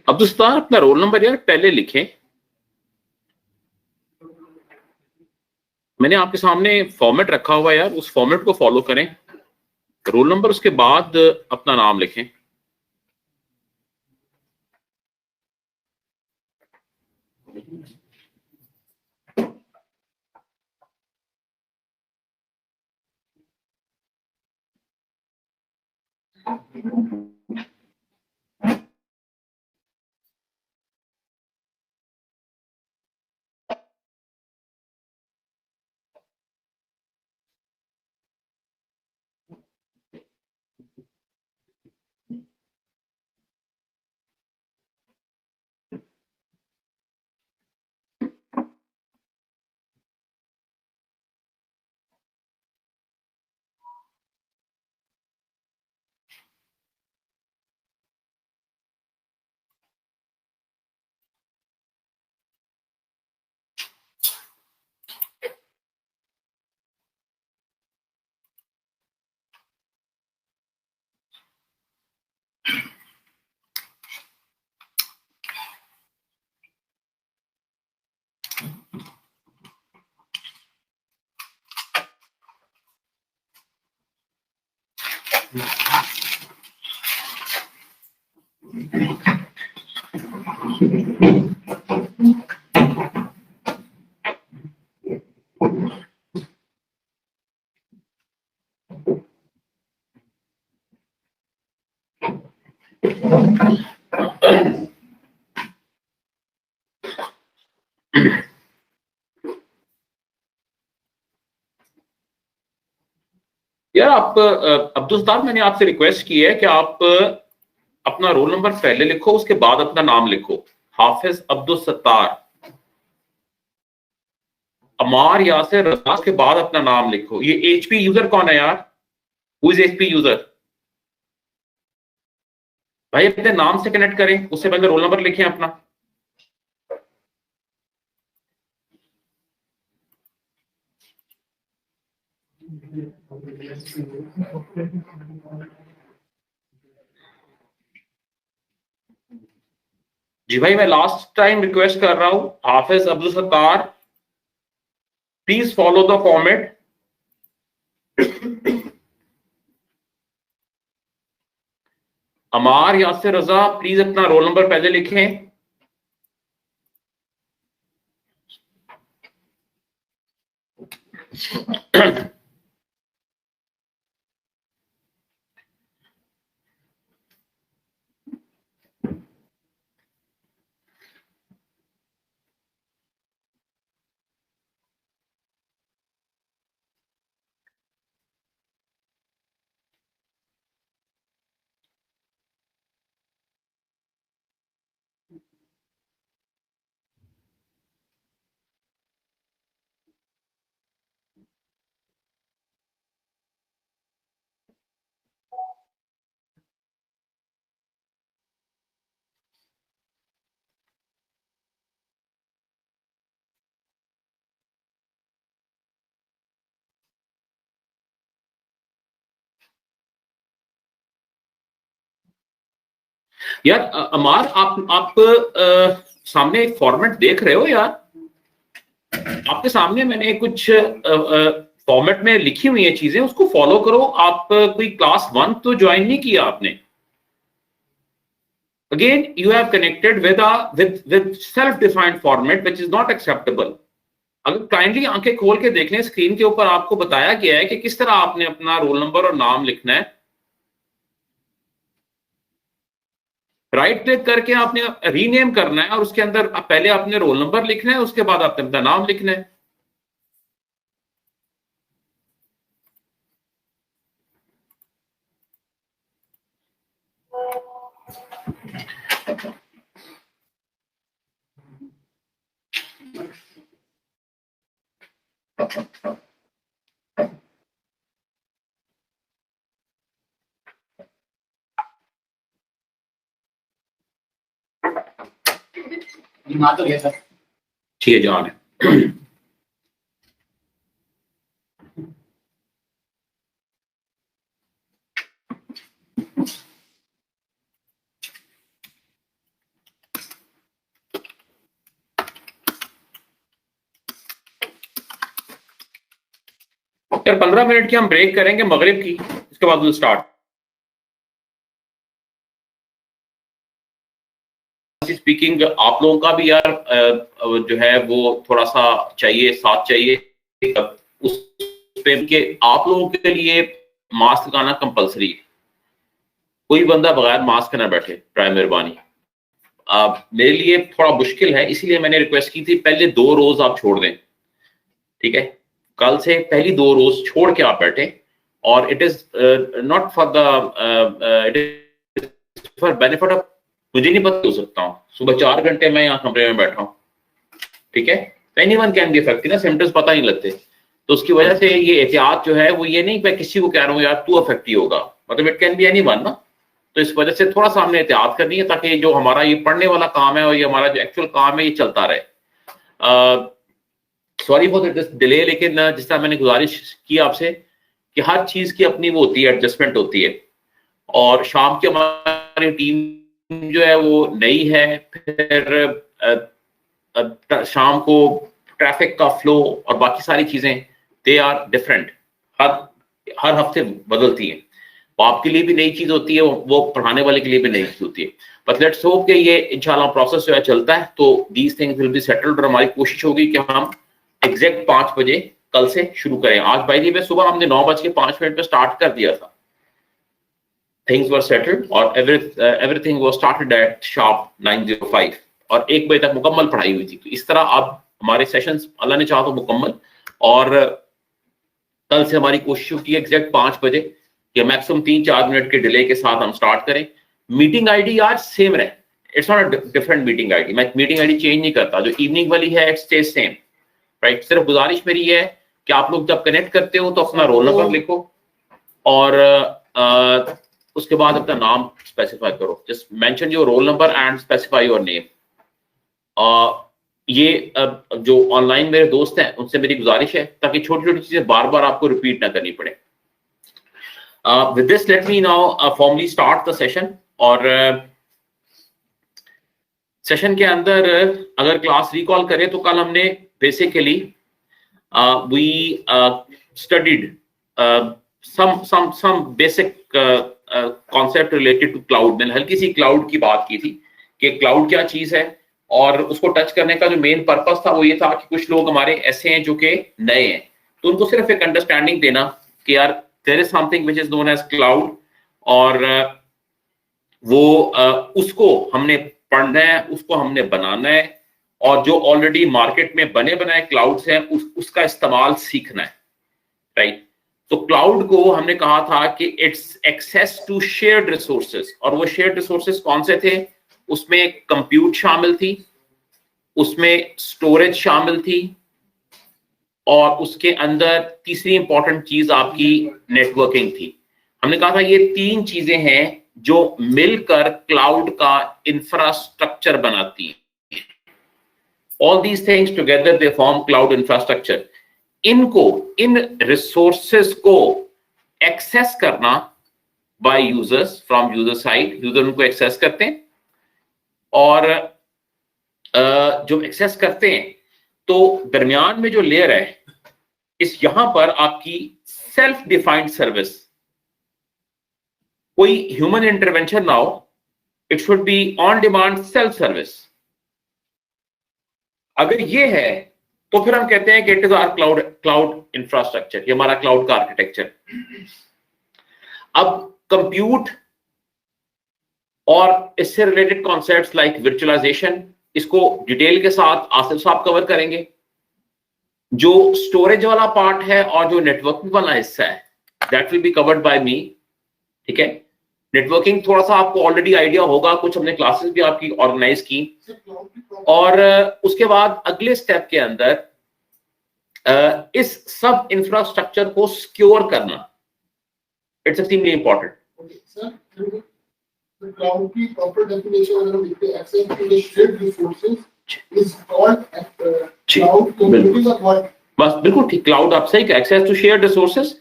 अब दोस्तों अपना रोल नंबर यार पहले लिखें। मैंने आपके सामने फॉर्मेट रखा हुआ है यार, उस फॉर्मेट को फॉलो करें। रोल नंबर उसके बाद अपना नाम लिखें। यार आप अब्दुल सत्तार, मैंने आपसे रिक्वेस्ट की है कि आप अपना रोल नंबर पहले लिखो, उसके बाद अपना नाम लिखो। हाफिज अब्दुल सत्तार, अमार यासिर रजा के बाद अपना नाम लिखो। ये एचपी यूजर कौन है यार? Who is HP user? भाई अपने नाम से कनेक्ट करें, उससे पहले रोल नंबर लिखें अपना। जी भाई, मैं लास्ट टाइम रिक्वेस्ट कर रहा हूं, Hafiz Abdul Sattar, please follow the format. Ammar Yasir Raza, please अपना रोल नंबर पहले लिखें। यार अमार, आप सामने एक फॉर्मेट देख रहे हो यार? आपके सामने मैंने कुछ फॉर्मेट में लिखी हुई है चीजें, उसको फॉलो करो। आप कोई क्लास 1 तो ज्वाइन नहीं किया आपने। Again you have connected with self defined format which is not acceptable. अगर काइंडली आंखें खोल के देख लें, स्क्रीन के ऊपर आपको बताया गया है कि किस तरह आपने अपना रोल नंबर और नाम लिखना है। राइट क्लिक करके आपने रीनेम करना है और उसके अंदर पहले आपने रोल नंबर लिखना है, उसके बाद आपने अपना नाम लिखना है। तो गया सर। ठीक है जान है। यार 15 मिनट की हम ब्रेक करेंगे मगरिब की, इसके बाद विल स्टार्ट। स्पीकिंग आप लोगों का भी यार जो है वो थोड़ा सा चाहिए, साथ चाहिए उस पे कि आप लोगों के लिए मास्क लगाना कंपलसरी है। कोई बंदा बगैर मास्क ना बैठे, प्राय मेहरबानी। मेरे लिए थोड़ा मुश्किल है, इसीलिए मैंने रिक्वेस्ट की थी पहले 2 रोज आप छोड़ दें, ठीक है। कल से पहली 2 रोज छोड़ के आप बैठे, और it is not for the it is for benefit of, मुझे नहीं पता हो सकता हूँ सुबह 4 घंटे मैं यहाँ कमरे में बैठा हूँ, ठीक है। एनीवन कैन बी अफेक्टेड ना, सिम्टम्स पता नहीं लगते, तो उसकी वजह से ये एहतियात जो है वो ये नहीं मैं किसी को कह रहा हूँ यार तू अफेक्ट ही होगा, मतलब इट कैन बी एनीवन ना। तो इस वजह से थोड़ा सा हमने एहतियात करनी है ताकि जो हमारा ये पढ़ने वाला काम है और ये हमारा जो एक्चुअल काम है ये चलता रहे। सॉरी फॉर दिस डिले, लेकिन जिस तरह मैंने गुजारिश की आपसे कि हर चीज की अपनी वो होती है, एडजस्टमेंट होती है, और शाम की हमारी टीम जो है वो नई है, फिर शाम को ट्रैफिक का फ्लो और बाकी सारी चीजें दे आर डिफरेंट, हर हफ्ते बदलती हैं। आपके लिए भी नई चीज होती है, वो पढ़ाने वाले के लिए भी नई चीज होती है। बट लेट्स होप कि ये इंशाल्लाह प्रोसेस जो है चलता है तो these things will be settled, और हमारी कोशिश होगी कि हम एग्जैक्ट 5 बजे कल से शुरू करें। आज बाय द वे सुबह हमने 9:05 पे स्टार्ट कर दिया था, थिंग्स वर सेटल्ड, और everything was started at sharp 9:05, और 1 बजे तक मुकम्मल पढ़ाई हुई थी। तो इस तरह अब हमारे सेशंस अल्लाह ने चाहा तो मुकम्मल, और कल से हमारी कोशिश होगी एग्जैक्ट 5 बजे या मैक्सिमम 3-4 मिनट के डिले के साथ हम स्टार्ट करें। मीटिंग आईडी आज सेम रहे, it's not a different meeting ID, मैं मीटिंग आईडी चेंज नहीं करता, जो इवनिंग वाली है इट स्टेज सेम, राइट। सिर्फ गुजारिश मेरी है कि आप लोग जब कनेक्ट करते हो तो अपना रोल नंबर लिखो, और उसके बाद अपना नाम स्पेसिफाई करो, just mention your roll number and specify your name. ये जो ऑनलाइन मेरे दोस्त हैं उनसे मेरी गुजारिश है ताकि छोटी छोटी चीजें बार बार आपको रिपीट ना करनी पड़े। With this, let me now formally start the session, और सेशन के अंदर अगर क्लास रिकॉल करें तो कल हमने basically we studied some basic concept related to cloud। मैंने हल्की सी क्लाउड की बात की थी कि क्लाउड क्या चीज है, और उसको टच करने का जो मेन पर्पस था वो ये था कि कुछ लोग हमारे ऐसे हैं जो कि नए हैं, तो उनको सिर्फ एक अंडरस्टैंडिंग देना कि यार there is something which is known as cloud, और वो उसको हमने पढ़ना है, उसको हमने बनाना है, और जो ऑलरेडी मार्केट में बने बनाए क्लाउड्स हैं उसका इस्तेमाल सीखना है, राइट। तो क्लाउड को हमने कहा था कि it's access to shared resources, और वो शेयर्ड रिसोर्सेज कौन से थे? उसमें कंप्यूट शामिल थी, उसमें स्टोरेज शामिल थी, और उसके अंदर तीसरी इंपॉर्टेंट चीज आपकी नेटवर्किंग थी। हमने कहा था ये 3 चीजें हैं जो मिलकर क्लाउड का इंफ्रास्ट्रक्चर बनाती हैं। All these things together they form cloud infrastructure. इनको, इन रिसोर्सेज को एक्सेस करना by users, from user side, user उनको एक्सेस करते हैं, और जो एक्सेस करते हैं तो दरमियान में जो लेयर है, इस यहां पर आपकी सेल्फ डिफाइंड सर्विस, कोई ह्यूमन इंटरवेंशन ना हो, it should be on demand self service. अगर ये है तो फिर हम कहते हैं कि it is our cloud infrastructure, ये हमारा क्लाउड का आर्किटेक्चर। अब कंप्यूट और इससे रिलेटेड कॉन्सेप्ट्स लाइक वर्चुअलाइजेशन, इसको डिटेल के साथ आसिफ साहब कवर करेंगे। जो स्टोरेज वाला पार्ट है और जो नेटवर्किंग वाला हिस्सा है that will be covered by me, ठीक है। नेटवर्किंग थोड़ा सा आपको ऑलरेडी आइडिया होगा, कुछ हमने क्लासेस भी आपकी ऑर्गेनाइज की, और उसके बाद अगले स्टेप के अंदर इस सब इंफ्रास्ट्रक्चर को सिक्योर करना, इट्स एक्सट्रीमली इंपॉर्टेंट। क्लाउड की प्रॉपर डेफिनेशन अगर हम लिखते हैं access to the shared resources बस बिल्कुल ठीक, क्लाउड आप सही, एक्सेस टू शेयर रिसोर्सेज,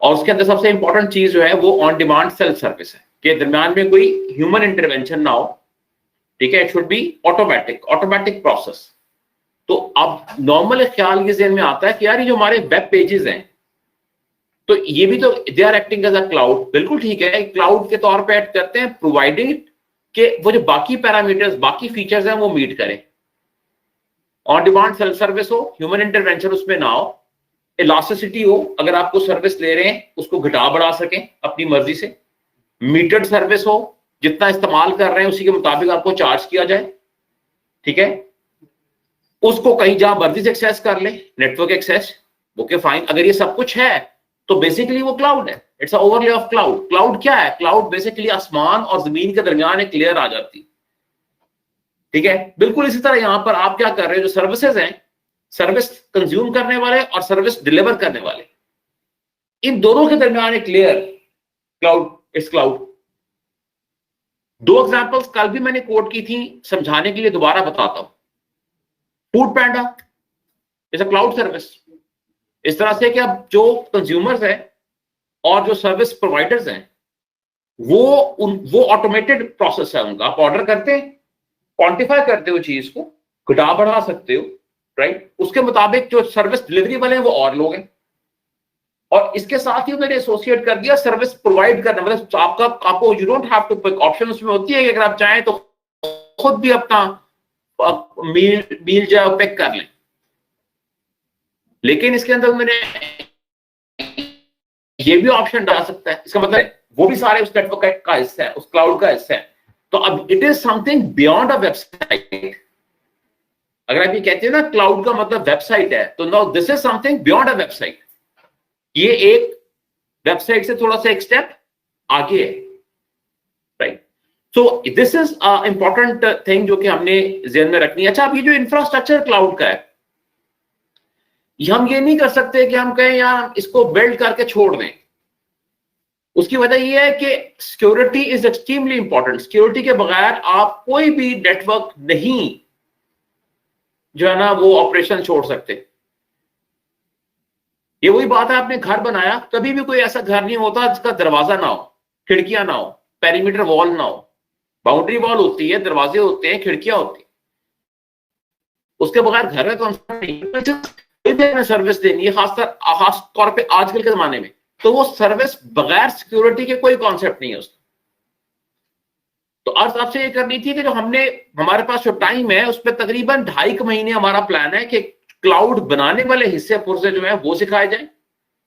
और उसके अंदर सबसे इंपॉर्टेंट चीज जो है वो ऑन डिमांड सेल्फ सर्विस है, के दरमियान में कोई ह्यूमन इंटरवेंशन ना हो, ठीक है, it should B automatic process. तो अब नॉर्मल ख्याल ये ज़हन में आता है कि यार ये जो हमारे वेब पेजेस हैं, तो ये भी तो they are acting as a cloud, बिल्कुल ठीक है, क्लाउड के तौर पे ऐड करते हैं, प्रोवाइडेड कि वो जो बाकी पैरामीटर्स, बाकी फीचर्स हैं वो मीट करें, ऑन डिमांड सेल्फ सर्विस हो, ह्यूमन इंटरवेंशन उसमें ना हो, इलास्टिसिटी हो, अगर आपको सर्विस ले रहे हैं उसको घटा बढ़ा सकें अपनी मर्जी से, मीटर्ड सर्विस हो, जितना इस्तेमाल कर रहे हैं उसी के मुताबिक आपको चार्ज किया जाए, ठीक है, उसको कहीं जहां मर्जी से एक्सेस कर ले, नेटवर्क एक्सेस, ओके फाइन, अगर ये सब कुछ है तो बेसिकली वो क्लाउड है, it's a overlay of cloud. Cloud क्या है? क्लाउड बेसिकली आसमान और जमीन के दरमियान एक लेयर आ जाती, ठीक है, बिल्कुल इसी तरह यहां पर आप क्या कर रहे हो, जो सर्विसेज हैं, सर्विस कंज्यूम करने वाले और सर्विस डिलीवर करने वाले, इन दोनों के दरमियान एक लेयर, क्लाउड, इट्स क्लाउड। दो एग्जांपल्स कल भी मैंने कोट की थी, समझाने के लिए दोबारा बताता हूं। Food panda is a cloud service, इस तरह से कि अब जो कंज्यूमर्स हैं और जो सर्विस प्रोवाइडर्स हैं वो ऑटोमेटेड प्रोसेस है उनका, आप ऑर्डर करते हैं, क्वांटिफाई करते हो चीज को, घटा बढ़ा सकते हो, राइट, उसके मुताबिक जो सर्विस डिलीवरी वाले हैं वो और लोग हैं, और इसके साथ ही मैंने एसोसिएट कर दिया सर्विस प्रोवाइड करना, मतलब आपको you don't have to pick, option उसमें होती है कि अगर आप चाहें तो खुद भी अपना मील जो है पिक कर लें, लेकिन इसके अंदर मैंने ये भी ऑप्शन डाल सकता है, इसका मतलब वो भी सारे उस नेटवर्क का हिस्सा है, उस क्लाउड का हिस्सा है। तो अब it is something beyond a website, अगर आप ये कहते हैं ना क्लाउड का मतलब वेबसाइट है, तो now this is something beyond a website, ये एक वेबसाइट से थोड़ा सा एक स्टेप आगे है, right. So this is important thing जो कि हमने ध्यान में रखनी है। अच्छा, अब ये जो इंफ्रास्ट्रक्चर क्लाउड का है, हम ये नहीं कर सकते कि हम कहें यार इसको बिल्ड करके छोड़ दें, उसकी वजह यह है कि security is extremely important, security के बगैर आप कोई भी नेटवर्क नहीं जो है ना वो ऑपरेशन छोड़ सकते। ये वही बात है, आपने घर बनाया, कभी भी कोई ऐसा घर नहीं होता जिसका दरवाजा ना हो, खिड़कियां ना हो, पेरीमीटर वॉल ना हो, बाउंड्री वॉल होती है, दरवाजे होते हैं, खिड़कियां होती है, उसके बगैर घर है तो सर्विस देनी है, खास तौर पे आजकल के जमाने में, तो वो सर्विस बगैर सिक्योरिटी के कोई कॉन्सेप्ट नहीं है उसका। तो अर्ज आपसे ये करनी थी कि जो हमारे पास जो टाइम है उस पर तकरीबन 2.5 महीने हमारा प्लान है कि क्लाउड बनाने वाले हिस्से पुर्जे जो है वो सिखाए जाए,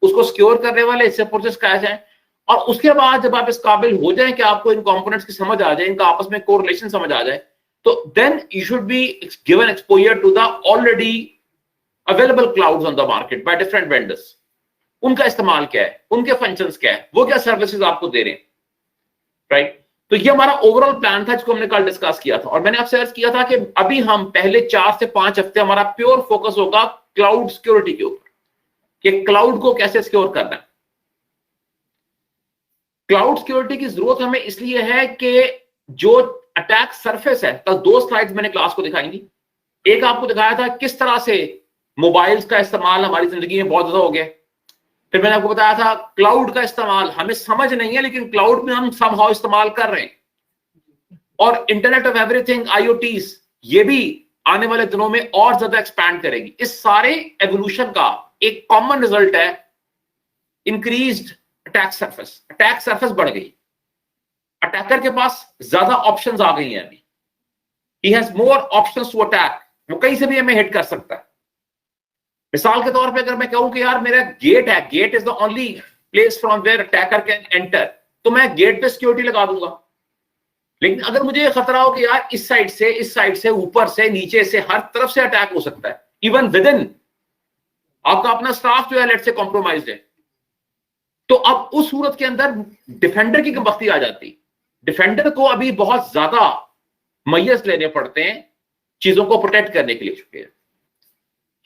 उसको सिक्योर करने वाले हिस्से पुर्जे सिखाए जाए, और उसके बाद जब आप इस काबिल हो जाए कि आपको इन कंपोनेंट्स की समझ आ जाए, इनका आपस में कोरिलेशन समझ आ जाए, तो then you should be given exposure to the already available clouds on the market by different vendors, उनका इस्तेमाल क्या है, उनके फंक्शंस क्या है, वो क्या सर्विसेज आपको दे रहे हैं, राइट। तो ये हमारा ओवरऑल प्लान था जिसको हमने कल डिस्कस किया था, और मैंने आपसे अर्ज किया था कि अभी हम पहले 4 से 5 हफ्ते हमारा प्योर फोकस होगा क्लाउड सिक्योरिटी के ऊपर, कि क्लाउड को कैसे सिक्योर करना है। क्लाउड सिक्योरिटी की जरूरत हमें इसलिए है कि जो अटैक सरफेस है, कल 2 स्लाइड्स मैंने क्लास को दिखाई थी, एक आपको दिखाया था किस तरह से मोबाइल्स का इस्तेमाल हमारी जिंदगी में बहुत ज्यादा हो गया, फिर मैंने आपको बताया था क्लाउड का इस्तेमाल हमें समझ नहीं है लेकिन क्लाउड में हम समहाउ इस्तेमाल कर रहे हैं, और इंटरनेट ऑफ एवरीथिंग, आईओटीज, ये भी आने वाले दिनों में और ज्यादा एक्सपैंड करेगी। इस सारे एवोल्यूशन का एक कॉमन रिजल्ट है increased attack surface, attack surface बढ़ गई, अटैकर के पास ज्यादा ऑप्शंस आ गई हैं, अभी ही has more options to attack, वो कहीं से भी हमें हिट कर सकता है। मिसाल के तौर पे अगर मैं कहूं कि यार मेरा गेट है, gate is the only place from where attacker can enter, तो मैं गेट पे सिक्योरिटी लगा दूंगा, लेकिन अगर मुझे ये खतरा हो कि यार इस साइड से, इस साइड से, ऊपर से, नीचे से, हर तरफ से अटैक हो सकता है, इवन विद इन आपका अपना स्टाफ जो है लेट से कॉम्प्रोमाइज है, तो अब उस सूरत के अंदर डिफेंडर की कमबख्ती आ जाती। डिफेंडर को अभी बहुत ज्यादा मैयस लेने पड़ते हैं चीजों को प्रोटेक्ट करने के लिए,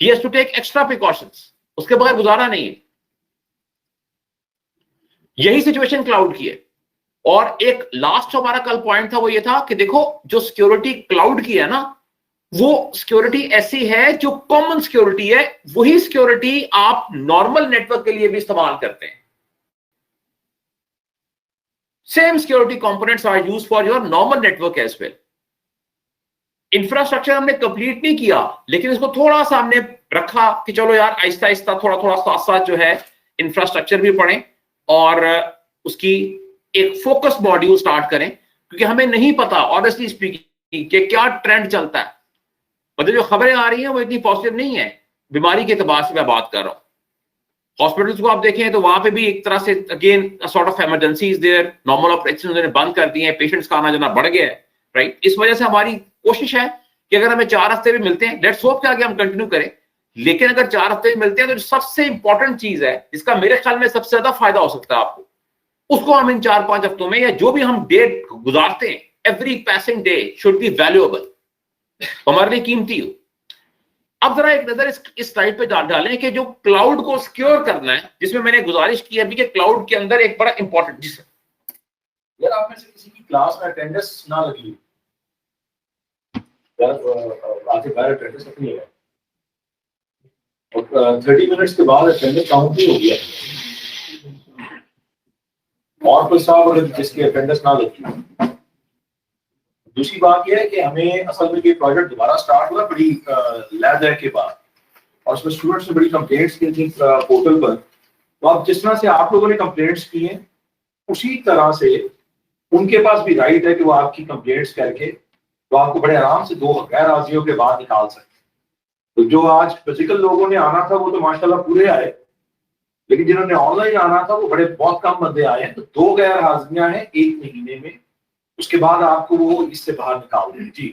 he has to take extra precautions, उसके बगैर गुजारा नहीं है। यही सिचुएशन क्लाउड की है। और एक लास्ट हमारा कल पॉइंट था वो ये था कि देखो जो सिक्योरिटी क्लाउड की है ना, वो सिक्योरिटी ऐसी है जो कॉमन सिक्योरिटी है, वही सिक्योरिटी आप नॉर्मल नेटवर्क के लिए भी इस्तेमाल करते हैं। Same security components are used for your normal network as well. Infrastructure हमने कंप्लीट नहीं किया, लेकिन इसको थोड़ा सा हमने रखा कि चलो यार आहिस्ता आहिस्ता थोड़ा थोड़ा साथ साथ जो है इंफ्रास्ट्रक्चर भी पढ़ें और उसकी एक फोकस मॉड्यूल स्टार्ट करें, क्योंकि हमें नहीं पता ऑनेस्टली स्पीकिंग कि क्या ट्रेंड चलता है। मतलब जो खबरें आ रही हैं वो इतनी पॉजिटिव नहीं है। बीमारी के एतबार से मैं बात कर रहा हूं। हॉस्पिटल्स को आप देखें तो वहां पे भी एक तरह से again sort of emergency is there, normal operation उन्होंने बंद कर दिए हैं, पेशेंट्स का आना जाना बढ़ गया है, राइट। इस वजह से हमारी कोशिश है कि अगर हमें 4 हफ्ते भी मिलते हैं, लेट्स होप कि आगे हम कंटिन्यू करें, लेकिन अगर 4 हफ्ते भी मिलते हैं तो सबसे इंपॉर्टेंट चीज है जिसका मेरे ख्याल में सबसे ज्यादा फायदा हो सकता है आपको, उसको हम इन 4-5 हफ्तों में या जो भी हम डे गुजारते हैं, every passing day should be valuable, हमारे लिए कीमती हो। अब जरा एक नजर इस स्लाइड पे डालें कि जो क्लाउड को सिक्योर करना है, जिसमें मैंने गुजारिश की अभी कि क्लाउड के अंदर एक बड़ा इंपॉर्टेंट चीज है। यार आप में से किसी की क्लास में अटेंडेंस ना लगी यार, आगे बाहर अटेंडेंस नहीं है और 30 मिनट्स के बाद अटेंडेंस काउंट नहीं हो गया, और कोई साहब अगर जिसकी अटेंडेंस ना लगी। दूसरी बात यह है कि हमें असल में ये प्रोजेक्ट दोबारा स्टार्ट हुआ बड़ी लैब के बाद, और उसमें स्टूडेंट्स ने बड़ी कंप्लेंट्स की थी पोर्टल पर। तो अब जिस तरह से आप लोगों ने कंप्लेंट्स की हैं, उसी तरह से उनके पास भी राइट है कि वो आपकी कंप्लेंट्स करके तो आपको बड़े आराम से 2 गैर हाजिरियों के बाद निकाल सकते। तो जो आज फिजिकल लोगों ने आना था वो तो माशाल्लाह पूरे आए, लेकिन जिन्होंने ऑनलाइन आना था वो बड़े बहुत कम बंदे आए हैं। तो 2 गैर हाजिरियां हैं 1 महीने में, उसके बाद आपको वो इससे बाहर निकाल दें। जी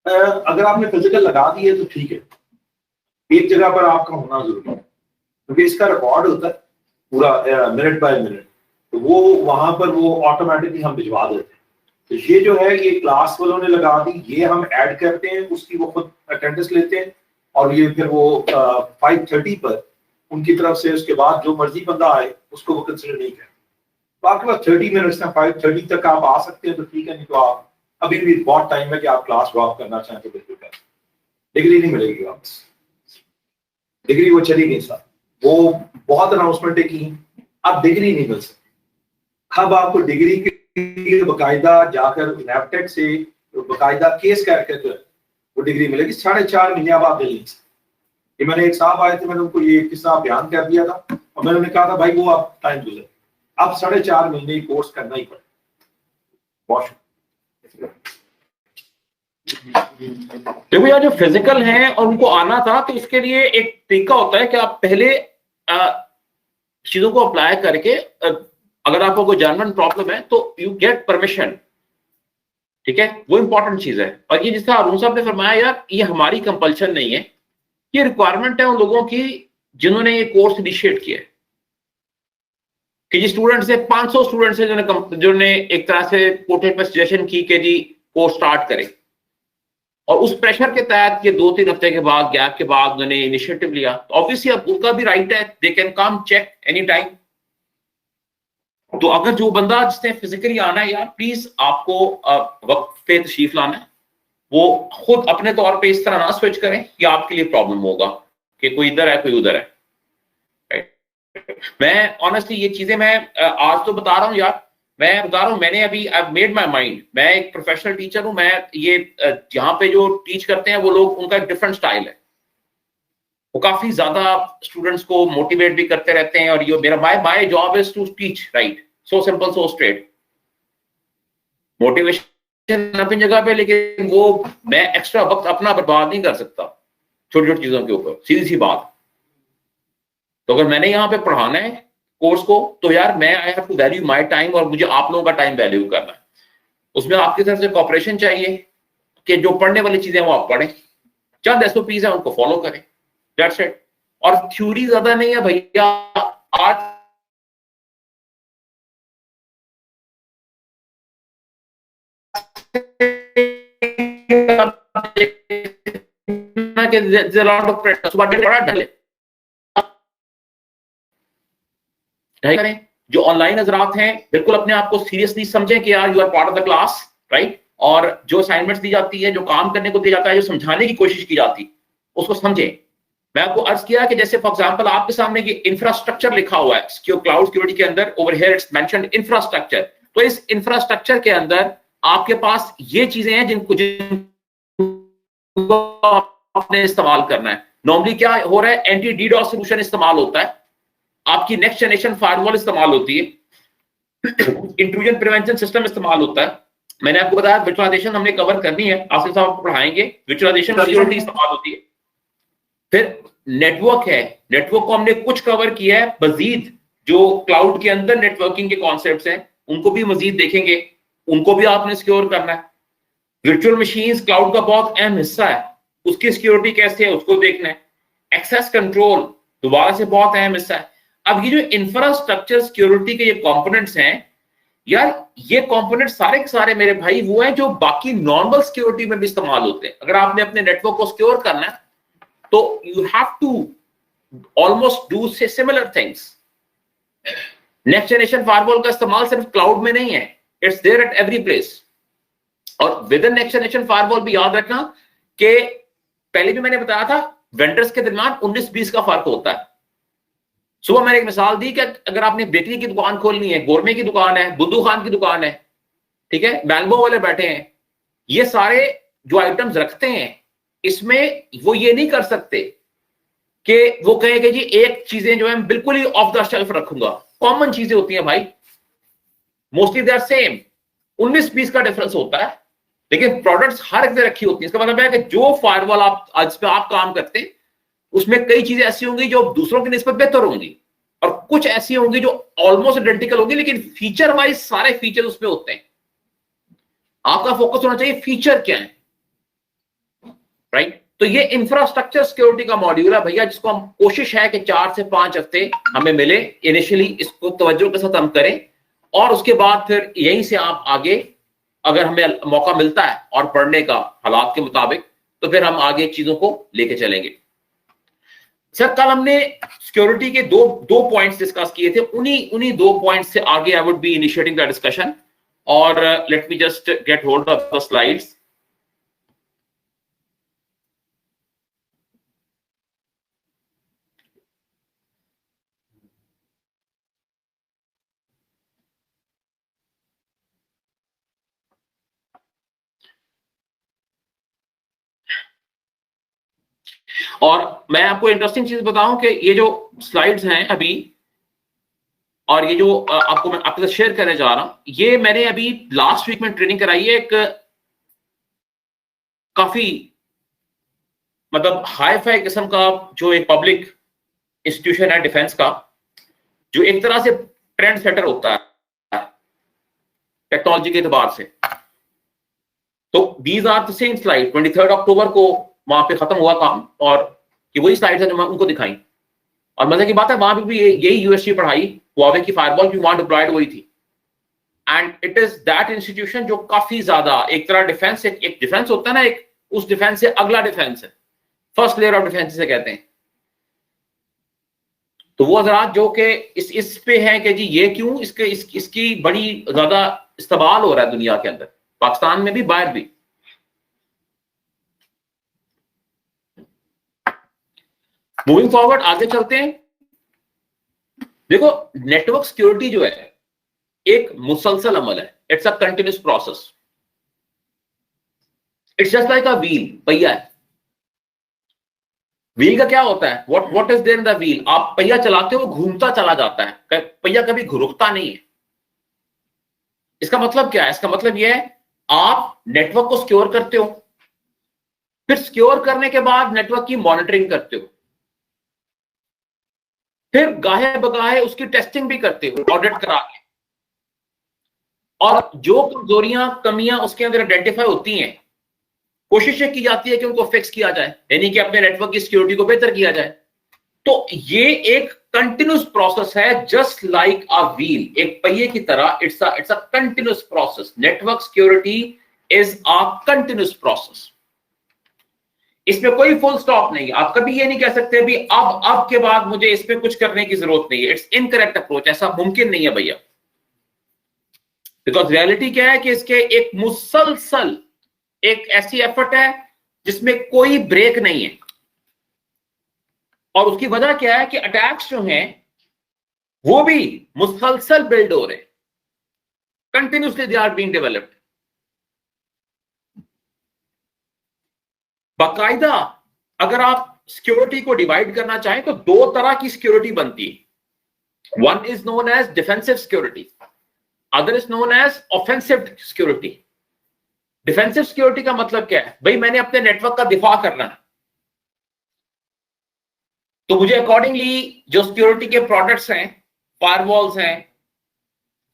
अगर आपने फिजिकल लगा दी है तो ठीक है, एक जगह पर आपका होना जरूरी है, क्योंकि इसका रिकॉर्ड होता है पूरा मिनट बाय मिनट, तो वो वहां पर वो ऑटोमेटिकली हम भिजवा देते हैं। तो ये जो है ये क्लास वालों ने लगा दी, ये हम ऐड करते हैं, उसकी वो खुद अटेंडेंस लेते हैं और ये फिर वो 5:30 पर उनकी तरफ से उसके बाद जो मर्जी बंदा आए उसको वो कंसिडर नहीं करते। तो आपके पास 30 मिनट्स में 5:30 तक आप आ सकते हैं तो ठीक है, नहीं तो आप अभी भी बहुत टाइम है कि आप क्लास ड्रॉप करना चाहें तो बिल्कुल कर। डिग्री नहीं मिलेगी वापस, डिग्री वो चली गई सर, वो बहुत अनाउंसमेंटें की, अब डिग्री नहीं मिल सकती। अब आपको डिग्री के लिए बाकायदा जाकर नैपटेक से बाकायदा केस करके जो है वो डिग्री मिलेगी। 4.5 महीने अब आप ले लीजिए। ये मैंने एक साहब आए थे, मैंने उनको ये किस्सा बयान कर दिया था और मैंने उन्हें कहा था भाई वो आप टाइम गुजर, अब 4.5 महीने कोर्स करना ही पड़ेगा। देखो यार, जो फिजिकल हैं और उनको आना था तो इसके लिए एक तरीका होता है कि आप पहले चीजों को अप्लाई करके अगर आपको कोई जनरल प्रॉब्लम है तो यू गेट परमिशन, ठीक है, वो इंपॉर्टेंट चीज है। और ये जिसका अरुण साहब ने फरमाया यार, ये हमारी कंपल्शन नहीं है, ये रिक्वायरमेंट है उन लोगों की जिन्होंने ये कोर्स इनिशिएट किया है। कि जी स्टूडेंट से 500 स्टूडेंट से जिन्होंने एक तरह से पोर्टल पर सजेशन की कि जी कोर्स स्टार्ट करें, और उस प्रेशर के तहत ये 2-3 हफ्ते के बाद गैप के बाद उन्होंने इनिशिएटिव लिया, तो ऑब्वियसली अब उनका भी राइट है, they can come check any time. तो अगर जो बंदा जिसने फिजिकली आना है यार, प्लीज आपको वक्त पे तशरीफ लाना है, वो खुद अपने तौर पे इस तरह ना स्विच करें कि आपके लिए प्रॉब्लम होगा कि कोई इधर है कोई उधर है, राइट। मैं ऑनेस्टली ये चीजें मैं आज तो बता रहा हूँ यार, मैं बता रहा हूँ, मैंने अभी आई मेड माई माइंड, मैं एक प्रोफेशनल टीचर हूँ, मैं ये यहाँ पे जो टीच करते हैं वो लोग, उनका एक डिफरेंट स्टाइल है, वो काफी ज्यादा स्टूडेंट्स को मोटिवेट भी करते रहते हैं। और ये मेरा my job is to teach, right, so simple so straight, motivation अपनी जगह पे, लेकिन वो मैं एक्स्ट्रा वक्त अपना बर्बाद नहीं कर सकता छोटी छोटी चीजों के ऊपर, सीधी सी बात। तो अगर मैंने यहाँ पे पढ़ाना है कोर्स को तो यार मैं I have to value my time, और मुझे आप लोगों का टाइम वैल्यू करना है। उसमें आपकी तरफ से कोऑपरेशन चाहिए कि जो पढ़ने वाली चीजें वो आप पढ़ें, चंद SOPs है उनको फॉलो करें, दैट्स इट। और थ्योरी ज्यादा नहीं है भैया, आज करें। जो ऑनलाइन हजरात हैं बिल्कुल अपने आप को सीरियसली समझें कि यार you are part of the class, right. और जो असाइनमेंट्स दी जाती है, जो काम करने को दिया जाता है, जो समझाने की कोशिश की जाती, उसको समझे। मैं आपको अर्ज किया कि जैसे फॉर एग्जांपल आपके सामने ये इंफ्रास्ट्रक्चर लिखा हुआ है क्लाउड सिक्योरिटी के अंदर, over here it's mentioned infrastructure. तो इस इंफ्रास्ट्रक्चर के अंदर आपके पास ये चीजें हैं जिनको आपने इस्तेमाल करना है। नॉर्मली क्या हो रहा है, एंटी डीडॉस सोल्यूशन इस्तेमाल होता है, आपकी नेक्स्ट जनरेशन फायरवॉल इस्तेमाल होती है, इंट्रूजन प्रिवेंशन सिस्टम इस्तेमाल होता है। मैंने आपको बताया वर्चुअलाइजेशन हमने कवर करनी है, आसिफ साहब आपको पढ़ाएंगे, वर्चुअलाइजेशन सिक्योरिटी इस्तेमाल होती है। फिर नेटवर्क है, नेटवर्क को हमने कुछ कवर किया है, मजीद जो क्लाउड के अंदर नेटवर्किंग के कॉन्सेप्ट्स हैं उनको भी मजीद देखेंगे, उनको भी आपने सिक्योर करना है। वर्चुअल मशीन्स क्लाउड का बहुत अहम हिस्सा है, उसकी सिक्योरिटी कैसे है उसको देखना है। एक्सेस कंट्रोल दोबारा से बहुत अहम हिस्सा है। अब ये जो इंफ्रास्ट्रक्चर सिक्योरिटी के ये कंपोनेंट्स हैं यार, ये कंपोनेंट सारे के सारे मेरे भाई वो हैं जो बाकी नॉर्मल सिक्योरिटी में भी इस्तेमाल होते हैं। अगर आपने अपने नेटवर्क को सिक्योर करना है तो you have to almost do say similar things. Next generation firewall का इस्तेमाल सिर्फ क्लाउड में नहीं है, it's there at every place. और within next generation firewall भी याद रखना कि पहले भी मैंने बताया था वेंडर्स के दरमियान 19-20 का फर्क होता है। सुबह मैंने एक मिसाल दी कि अगर आपने बेकरी की दुकान खोलनी है, गोरमे की दुकान है, बुद्धू खान की दुकान है, ठीक है, मैंगो वाले बैठे हैं, ये सारे जो आइटम्स रखते हैं इसमें वो ये नहीं कर सकते कि वो कहेंगे जी एक चीजें जो है बिल्कुल ही ऑफ द शेल्फ रखूंगा। कॉमन चीजें होती हैं भाई, मोस्टली दे आर सेम, 19-20 का डिफरेंस होता है, लेकिन प्रोडक्ट्स हर एक रखी होती है। इसका मतलब है कि जो फायरवॉल आप आज पे आप काम करते हैं उसमें कई चीजें ऐसी होंगी जो दूसरों की निस्बत बेहतर होंगी और कुछ ऐसी होंगी जो ऑलमोस्ट आइडेंटिकल होंगी, लेकिन फीचर वाइज सारे फीचर उसमें होते हैं। आपका फोकस होना चाहिए फीचर क्या है, राइट। तो ये इंफ्रास्ट्रक्चर सिक्योरिटी का मॉड्यूल है भैया, जिसको हम कोशिश है कि 4 से 5 हफ्ते हमें मिले, इनिशियली इसको तवज्जो के साथ हम करें और उसके बाद फिर यहीं से आप आगे अगर हमें मौका मिलता है और पढ़ने का हालात के मुताबिक तो फिर हम आगे चीजों को लेके चलेंगे। सर कल हमने सिक्योरिटी के दो पॉइंट्स डिस्कस किए थे, उन्हीं 2 पॉइंट्स से आगे I would be initiating the discussion. और let me just get hold of the slides. और मैं आपको इंटरेस्टिंग चीज बताऊं कि ये जो स्लाइड्स हैं अभी और ये जो आपको मैं आपके साथ शेयर करने जा रहा हूं, ये मैंने अभी लास्ट वीक में ट्रेनिंग कराई है एक काफी मतलब हाई फाई किस्म का जो एक पब्लिक इंस्टीट्यूशन है डिफेंस का, जो एक तरह से ट्रेंड सेटर होता है टेक्नोलॉजी के एतबार से। तो these are the same slide, 23 अक्टूबर को वहां पे खत्म हुआ काम और कि वही स्लाइड्स है जो मैं उनको दिखाई। और मजे की बात है वहां पे भी यही यूएससी पढ़ाई, हुआवे की फायरवॉल भी वहां डिप्लॉयड वही थी। And it is that institution जो काफी ज्यादा एक तरह डिफेंस, एक डिफेंस होता है ना, एक उस डिफेंस से अगला डिफेंस है, फर्स्ट लेयर ऑफ डिफेंस से कहते हैं। तो वो हजरात जो कि इस पे है कि जी ये क्यों इसकी बड़ी ज्यादा इस्तेमाल हो रहा है दुनिया के अंदर, पाकिस्तान में भी बाहर भी। मूविंग फॉरवर्ड आगे चलते हैं। देखो नेटवर्क सिक्योरिटी जो है एक मुसलसल अमल है, it's a continuous process, it's just like a wheel, पहिया है। व्हील का क्या होता है, what is there in the wheel, आप पहिया चलाते हो घूमता चला जाता है, पहिया कभी रुकता नहीं है। इसका मतलब क्या है, इसका मतलब यह है आप नेटवर्क को सिक्योर करते हो, फिर सिक्योर करने के बाद नेटवर्क की मॉनिटरिंग करते हो, फिर गाहे बगाहे उसकी टेस्टिंग भी करते हो ऑडिट करा के, और जो कमजोरियां कमियां उसके अंदर आइडेंटिफाई होती हैं कोशिश की जाती है कि उनको फिक्स किया जाए, यानी कि अपने नेटवर्क की सिक्योरिटी को बेहतर किया जाए। तो ये एक कंटिन्यूस प्रोसेस है, जस्ट लाइक अ व्हील, एक पहिए की तरह। It's a continuous process. Network security is a continuous process, इसमें कोई फुल स्टॉप नहीं। आप कभी ये नहीं कह सकते भी अब के बाद मुझे इस पे कुछ करने की जरूरत नहीं है, इट्स इनकरेक्ट अप्रोच, ऐसा मुमकिन नहीं है भैया। बिकॉज रियलिटी क्या है कि इसके एक मुसलसल एक ऐसी एफर्ट है जिसमें कोई ब्रेक नहीं है, और उसकी वजह क्या है कि अटैक्स जो हैं वो भी मुसलसल बिल्ड हो रहे हैं, continuously they are being developed. बाकायदा अगर आप सिक्योरिटी को डिवाइड करना चाहें तो दो तरह की सिक्योरिटी बनती है। One is known as defensive security, other is known as offensive security. Defensive security का मतलब क्या है? भाई मैंने अपने नेटवर्क का दिफा करना है, तो मुझे अकॉर्डिंगली जो सिक्योरिटी के प्रोडक्ट्स हैं, फायरवॉल्स हैं,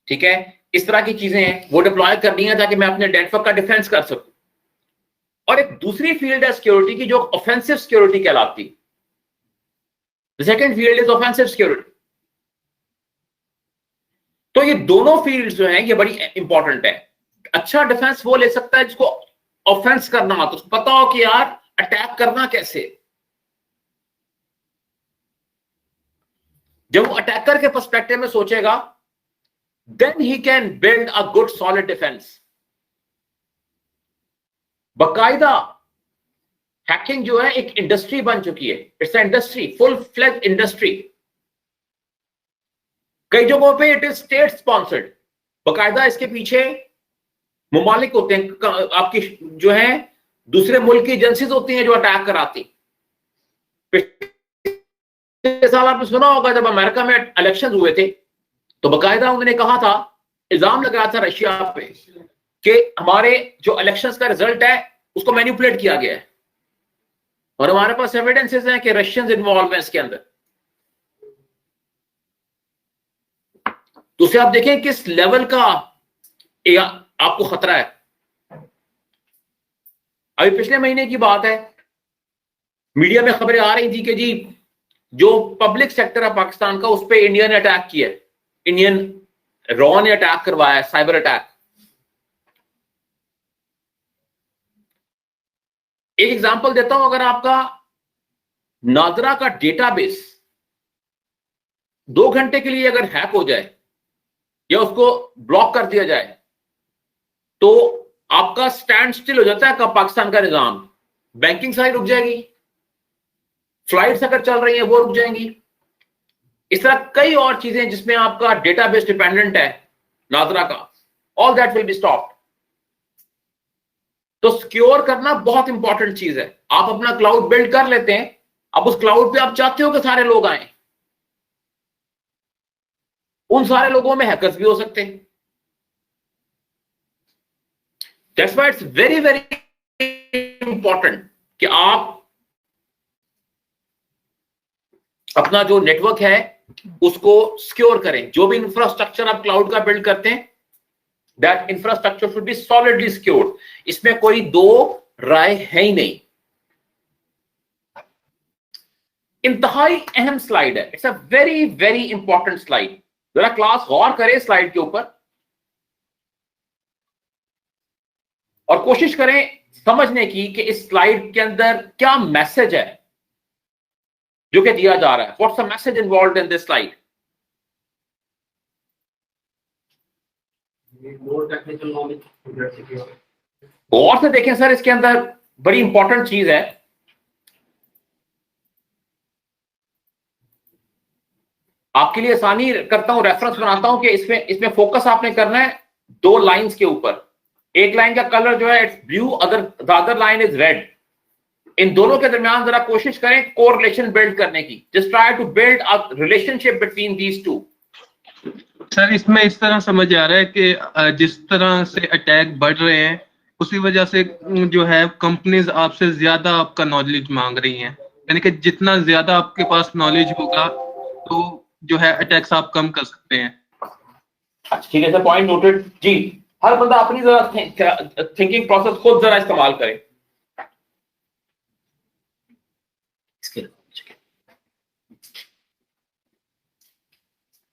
ठीक है, इस तरह की चीजें हैं, वो डिप्लॉय करनी है ताकि मैं अपने नेटवर्क का डिफेंस कर सकूं। और एक दूसरी फील्ड है सिक्योरिटी की जो ऑफेंसिव सिक्योरिटी कहलाती है। The second field is offensive security. तो ये दोनों फील्ड जो हैं ये बड़ी इंपॉर्टेंट है। अच्छा डिफेंस वो ले सकता है जिसको ऑफेंस करना आता, उसको पता हो कि यार अटैक करना कैसे। जब वो अटैकर के पर्सपेक्टिव में सोचेगा, then he can build a good solid defence. बाकायदा हैकिंग जो है एक इंडस्ट्री बन चुकी है, it's industry, full fledge industry. कई जगहों पे इट इज स्टेट स्पॉन्सर्ड, बाकायदा इसके पीछे मुमालिक होते हैं, आपकी जो है दूसरे मुल्क की एजेंसीज होती हैं जो अटैक कराती। पिछले साल आपने सुना होगा जब अमेरिका में इलेक्शन हुए थे तो बाकायदा उन्होंने कहा था, इल्जाम लगाया था रशिया पे कि हमारे जो इलेक्शंस का रिजल्ट है उसको मैनिपुलेट किया गया है, और हमारे पास एविडेंसेस हैं कि रशियंस इन्वॉल्व हैं इसके अंदर। तो उसे आप देखें किस लेवल का आपको खतरा है। अभी पिछले महीने की बात है, मीडिया में खबरें आ रही थी कि जी जो पब्लिक सेक्टर है पाकिस्तान का उस पर इंडिया ने अटैक किया, इंडियन रॉ ने अटैक करवाया, साइबर अटैक। एक एग्जांपल देता हूं, अगर आपका नादरा का डेटाबेस 2 घंटे के लिए अगर हैक हो जाए या उसको ब्लॉक कर दिया जाए तो आपका स्टैंड स्टिल हो जाता है पाकिस्तान का निजाम। बैंकिंग साइड रुक जाएगी, फ्लाइट्स अगर चल रही हैं वो रुक जाएंगी, इस तरह कई और चीजें जिसमें आपका डेटाबेस डिपेंडेंट है नादरा का, all that will be stopped. तो सिक्योर करना बहुत इंपॉर्टेंट चीज है। आप अपना क्लाउड बिल्ड कर लेते हैं, अब उस क्लाउड पे आप चाहते हो कि सारे लोग आए, उन सारे लोगों में हैकर्स भी हो सकते हैं। That's why it's very very important कि आप अपना जो नेटवर्क है उसको सिक्योर करें। जो भी इंफ्रास्ट्रक्चर आप क्लाउड का बिल्ड करते हैं, that infrastructure should be solidly secured. इसमें कोई दो राय है ही नहीं। इंतहाई अहम स्लाइड है, it's a very very important slide. जरा क्लास गौर करें स्लाइड के ऊपर और कोशिश करें समझने की कि इस स्लाइड के अंदर क्या मैसेज है जो कि दिया जा रहा है। What's the message involved in this slide? गौर से देखें सर, इसके अंदर बड़ी इंपॉर्टेंट चीज है। आपके लिए आसानी करता हूं, रेफरेंस बनाता हूं कि इसमें फोकस आपने करना है 2 लाइंस के ऊपर। एक लाइन का कलर जो है it's blue, the other line is red. इन दोनों के दरमियान जरा कोशिश करें कोरिलेशन बिल्ड करने की। Just try to build a relationship between these two. Sir इसमें इस तरह समझ आ रहा है कि जिस तरह से अटैक बढ़ रहे हैं उसी वजह से जो है कंपनीज आपसे ज्यादा आपका नॉलेज मांग रही हैं, यानी कि जितना ज्यादा आपके पास नॉलेज होगा तो जो है अटैक्स आप कम कर सकते हैं। अच्छा ठीक है सर, पॉइंट नोटेड जी। हर बंदा अपनी जरा थिंकिंग प्रोसेस खुद जरा इस्तेमाल करे।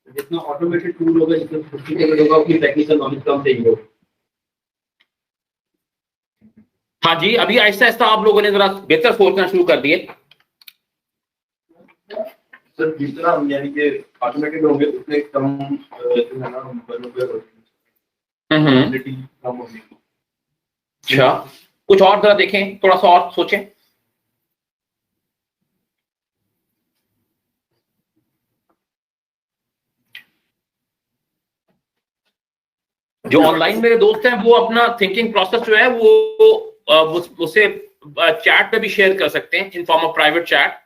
जितना ऑटोमेटेड टूल होगा जितना अपनी टेक्निकल नॉलेज कम चाहिए होगा। हाँ जी, अभी आहिस्ता आहिस्ता आप लोगों ने जरा बेहतर सोचना शुरू कर दिए। सर जितना यानी कि ऑटोमेटेड होंगे उतने कम जो है ना हम्म। कम होने की। अच्छा, कुछ और जरा देखें, थोड़ा सा और सोचें। जो ऑनलाइन मेरे दोस्त हैं वो अपना थिंकिंग प्रोसेस जो है वो उसे चैट पे भी शेयर कर सकते हैं in form of private chat.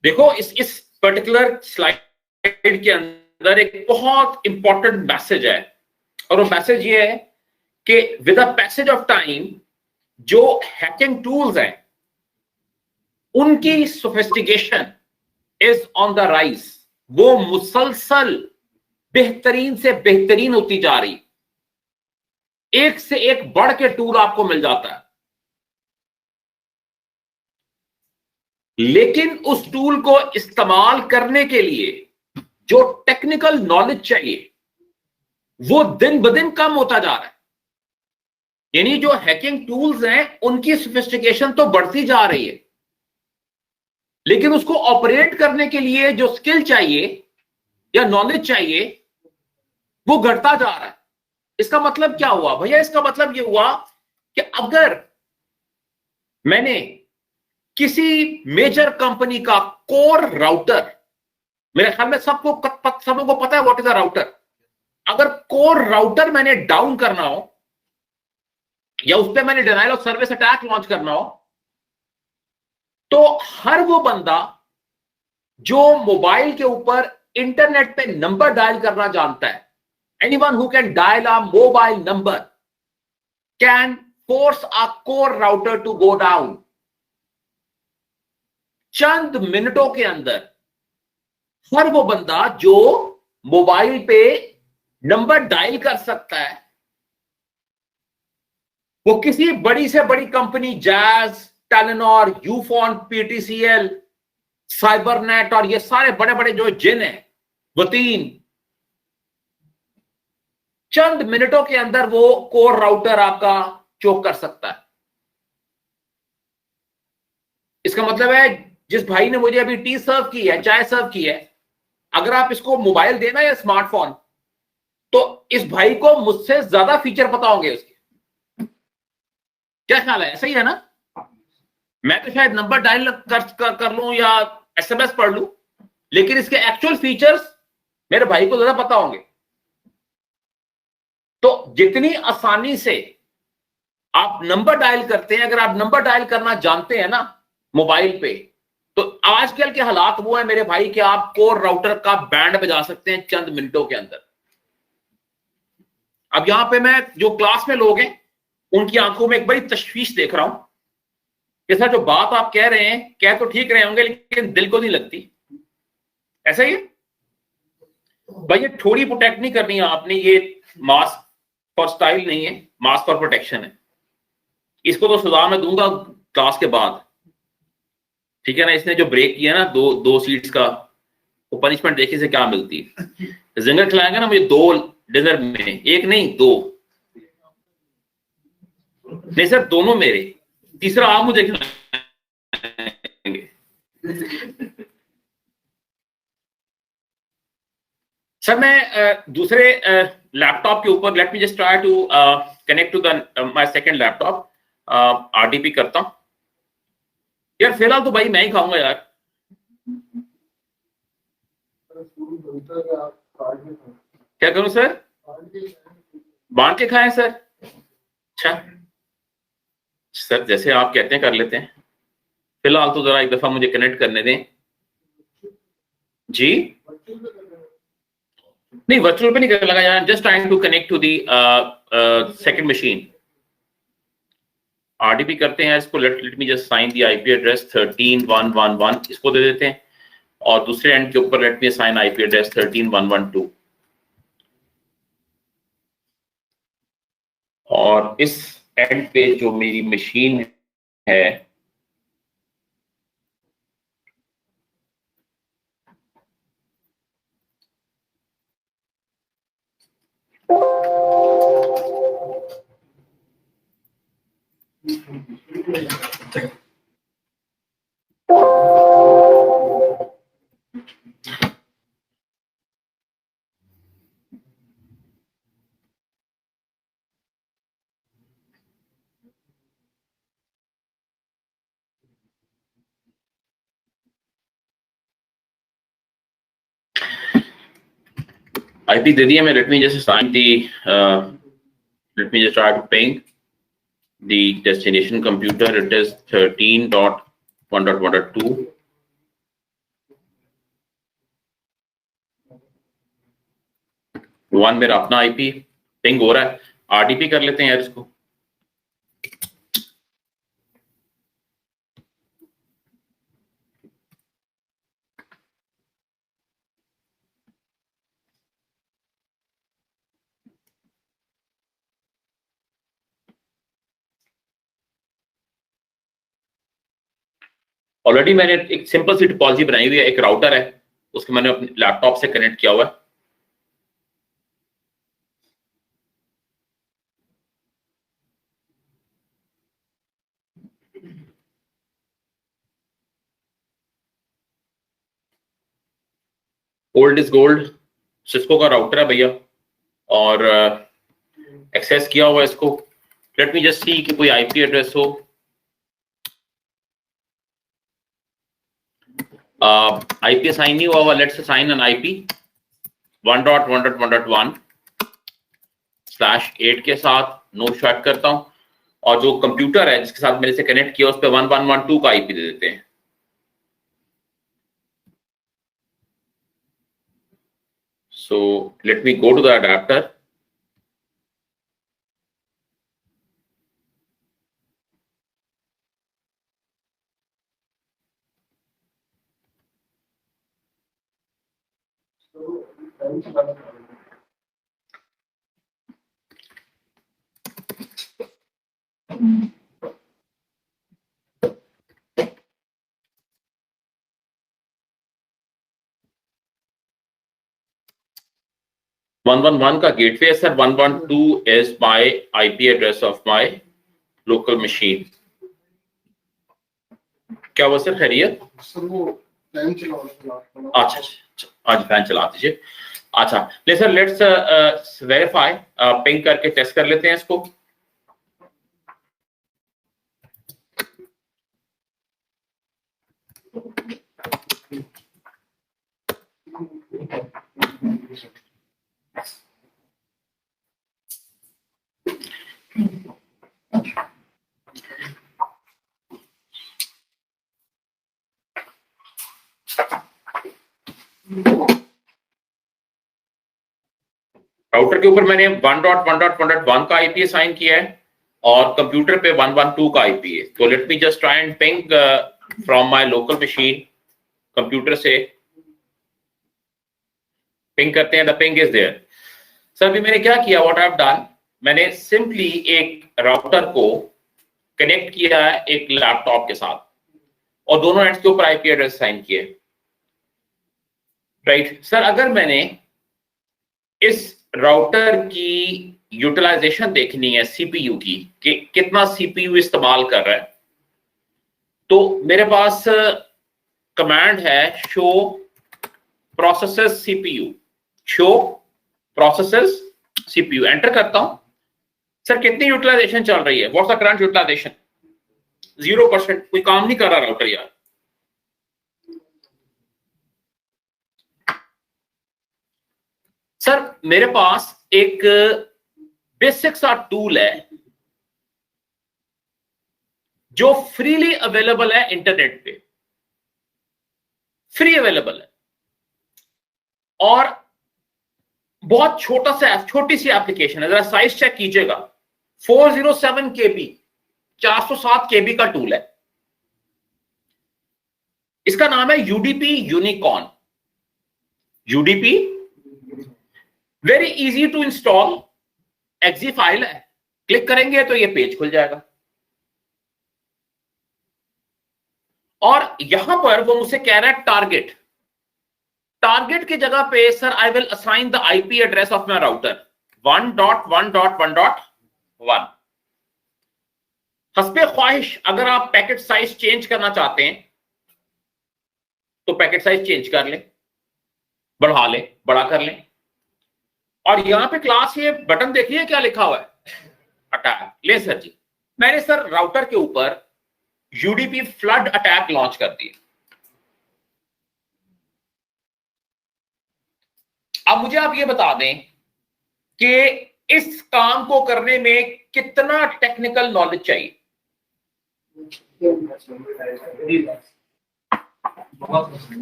देखो इस पर्टिकुलर स्लाइड के अंदर एक बहुत इंपॉर्टेंट मैसेज है, और वो मैसेज ये है कि with the passage of time जो हैकिंग टूल्स हैं उनकी sophistication is on the rise. वो मुसलसल बेहतरीन से बेहतरीन होती जा रही, एक से एक बढ़ के टूल आपको मिल जाता है, लेकिन उस टूल को इस्तेमाल करने के लिए जो टेक्निकल नॉलेज चाहिए वो दिन ब दिन कम होता जा रहा है। यानी जो हैकिंग टूल्स हैं उनकी सोफिस्टिकेशन तो बढ़ती जा रही है, लेकिन उसको ऑपरेट करने के लिए जो स्किल चाहिए या नॉलेज चाहिए वो घटता जा रहा है। इसका मतलब क्या हुआ भैया? इसका मतलब ये हुआ कि अगर मैंने किसी मेजर कंपनी का कोर राउटर, मेरे ख्याल में सब लोगों को पता है व्हाट इज अ राउटर, अगर कोर राउटर मैंने डाउन करना हो या उस पर मैंने denial of service attack launch करना हो, तो हर वो बंदा जो मोबाइल के ऊपर इंटरनेट पे नंबर डायल करना जानता है, anyone who can dial a mobile number can force a core router to go down. चंद मिनटों के अंदर हर वो बंदा जो मोबाइल पे नंबर डायल कर सकता है, वो किसी बड़ी से बड़ी company, Jazz, Telenor, Ufone, PTCL, Cybernet और ये सारे बड़े बड़े जो जिन हैं वो तीन, चंद मिनटों के अंदर वो कोर राउटर आपका चोक कर सकता है। इसका मतलब है जिस भाई ने मुझे अभी टी सर्व की है, चाय सर्व की है, अगर आप इसको मोबाइल देना या स्मार्टफोन, तो इस भाई को मुझसे ज्यादा फीचर पता होंगे उसके। क्या ख्याल है? सही है ना? मैं तो शायद नंबर डायल कर लूं या एसएमएस पढ़ लूं, लेकिन इसके एक्चुअल फीचर्स मेरे भाई को ज्यादा पता होंगे। तो जितनी आसानी से आप नंबर डायल करते हैं, अगर आप नंबर डायल करना जानते हैं ना मोबाइल पे, तो आजकल के हालात वो है मेरे भाई कि आप कोर राउटर का बैंड बजा सकते हैं चंद मिनटों के अंदर। अब यहां पे मैं जो क्लास में लोग हैं उनकी आंखों में एक बड़ी तशवीश देख रहा हूं कि सर जो बात आप कह रहे हैं, कह तो ठीक रहे होंगे लेकिन दिल को नहीं लगती। ऐसा ही है भाई, ये थोड़ी प्रोटेक्ट नहीं करनी है आपने, ये मास्क फॉर स्टाइल नहीं है, मास्क फॉर प्रोटेक्शन है। इसको तो सजा मैं दूंगा क्लास के बाद, ठीक है ना? इसने जो ब्रेक किया ना दो सीट्स का, वो पनिशमेंट देखिए से क्या मिलती है। जिंगर खिलाएंगे ना मुझे 2 डिनर में, एक नहीं 2 नहीं सर, दोनों मेरे, तीसरा आप मुझे खिलाएंगे। सर मैं दूसरे लैपटॉप के ऊपर, let me just try to connect to the my second laptop, RDP करता हूं। यार फिलहाल तो भाई मैं ही खाऊंगा यार। क्या करूं सर? बांध के खाएं सर? अच्छा सर, जैसे आप कहते हैं कर लेते हैं। फिलहाल तो जरा एक दफा मुझे कनेक्ट करने दें जी। नहीं, वर्चुअल पे नहीं कर लगा यार, just trying to connect to the second machine. RDP करते हैं इसको, let me just sign the IP address 13111, इसको दे देते हैं, और दूसरे एंड के ऊपर let me sign IP address 13112। और इस एंड पे जो मेरी मशीन है IP दे दिया मैं. Let me just assign the let me just try to ping the destination computer. It is 13.1.1.2. One मेरा अपना आईपी पिंग हो रहा है. आरडीपी कर लेते हैं यार इसको. ऑलरेडी मैंने एक सिंपल सी टोपोलॉजी बनाई हुई है. एक राउटर है, उसको मैंने अपने लैपटॉप से कनेक्ट किया हुआ है. ओल्ड इज गोल्ड सिस्को का राउटर है भैया, और एक्सेस किया हुआ है इसको. लेट मी जस्ट सी कि कोई आईपी एड्रेस हो. आईपी असाइन नहीं हुआ हुआ. लेट्स असाइन एन आईपी 1.1.1.1/8 के साथ नो शॉट करता हूं, और जो कंप्यूटर है जिसके साथ मेरे से कनेक्ट किया उस पर 1112 का आईपी दे देते हैं. So let me go to the adapter. (111) का गेटवे है sir. 112 is my IP address of my local machine. क्या हुआ सर, खैरियत? सर वो फैन चला रहा था. अच्छा, आज फैन चला दीजिए. अच्छा ले सर, लेट्स वेरीफाई. पिंग करके टेस्ट कर लेते हैं इसको. राउटर के ऊपर मैंने 1.1.1.1 का आईपी असाइन किया है और कंप्यूटर पे 112 का आईपी है. तो let me just try and ping from my local machine. Computer से पिंग करते हैं. The ping is there. Sir अभी मैंने क्या किया, व्हाट आई हैव डन, मैंने सिंपली एक राउटर को कनेक्ट किया है एक लैपटॉप के साथ और दोनों एंड्स के ऊपर आईपी एड्रेस असाइन किए. राइट सर, अगर मैंने इस राउटर की यूटिलाइजेशन देखनी है सीपीयू की कि कितना सीपीयू इस्तेमाल कर रहा है, तो मेरे पास कमांड है show processes CPU. Show processes CPU enter करता हूं. सर कितनी यूटिलाइजेशन चल रही है, व्हाट्स द करंट यूटिलाइजेशन? 0%. कोई काम नहीं कर रहा राउटर यार. सर मेरे पास एक बेसिक सा टूल है जो फ्रीली अवेलेबल है इंटरनेट पे. फ्री अवेलेबल है और बहुत छोटा सा छोटी सी एप्लीकेशन है. जरा साइज चेक कीजिएगा. 407 KB 407 KB का टूल है. इसका नाम है UDP unicorn. UDP very easy to install. Exe file है, क्लिक करेंगे तो ये पेज खुल जाएगा और यहां पर वो मुझसे कह रहा है टारगेट. टारगेट की जगह पे sir I will assign the IP address of my router. 1.1.1.1। हस्बे ख्वाहिश अगर आप पैकेट साइज चेंज करना चाहते हैं तो पैकेट साइज चेंज कर लें, बढ़ा लें, बड़ा कर लें। और यहां पे क्लास ये बटन देखिए क्या लिखा हुआ है, अटैक। ले सर जी, मैंने सर राउटर के ऊपर यूडीपी फ्लड अटैक लॉन्च कर दिया। अब मुझे आप ये बता दें कि इस काम को करने में कितना टेक्निकल नॉलेज चाहिए।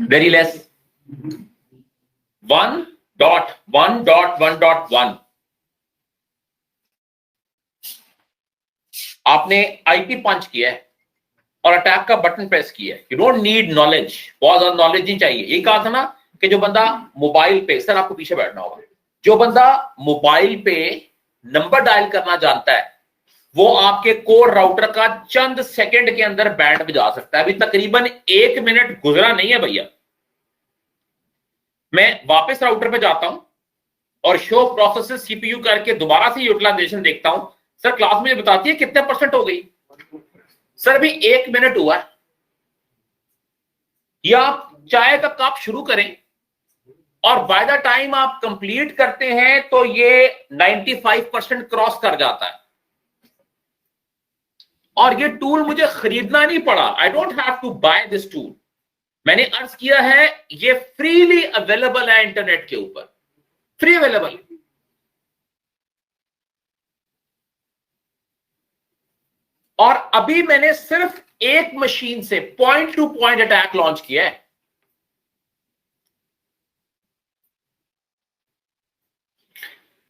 Very less, 1.1.1.1। आपने आईपी पंच किया है और अटैक का बटन प्रेस किया है। यू डोंट नीड नॉलेज, बहुत ज्यादा नॉलेज नहीं चाहिए। ये कहा था ना कि जो बंदा मोबाइल पे, सर आपको पीछे बैठना होगा, जो बंदा मोबाइल पे नंबर डायल करना जानता है वो आपके कोर राउटर का चंद सेकंड के अंदर बैंड बजा सकता है। अभी तकरीबन 1 मिनट गुजरा नहीं है भैया। मैं वापस राउटर पे जाता हूं और शो प्रोसेसेस सीपीयू करके दोबारा से यूटिलाइजेशन देखता हूं। सर क्लास में बताती है कितने परसेंट हो गई। सर अभी 1 मिनट हुआ है। या आप चाय का कप शुरू करें और बाय द टाइम आप कंप्लीट करते हैं तो ये 95% क्रॉस कर जाता है। और ये टूल मुझे खरीदना नहीं पड़ा। I don't have to buy this tool. मैंने अर्ज किया है ये फ्रीली अवेलेबल है इंटरनेट के ऊपर, फ्री अवेलेबल। और अभी मैंने सिर्फ एक मशीन से point two point attack launch किया है।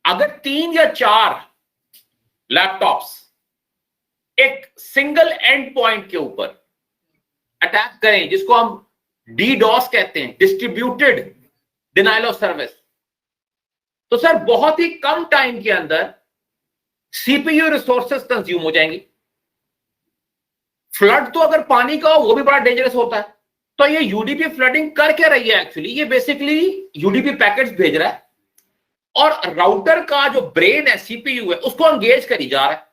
अगर 3 या 4 लैपटॉप्स एक सिंगल एंड पॉइंट के ऊपर अटैक करें, जिसको हम डीडॉस कहते हैं, डिस्ट्रीब्यूटेड डिनाइल ऑफ सर्विस, तो सर बहुत ही कम टाइम के अंदर सीपीयू रिसोर्सेस कंज्यूम हो जाएंगी। फ्लड तो अगर पानी का हो वो भी बड़ा डेंजरस होता है। तो ये यूडीपी फ्लडिंग कर क्या रही है एक्चुअली, ये बेसिकली यूडीपी पैकेट्स भेज रहा है और राउटर का जो ब्रेन है, सीपीयू है, उसको एंगेज करी जा रहा है।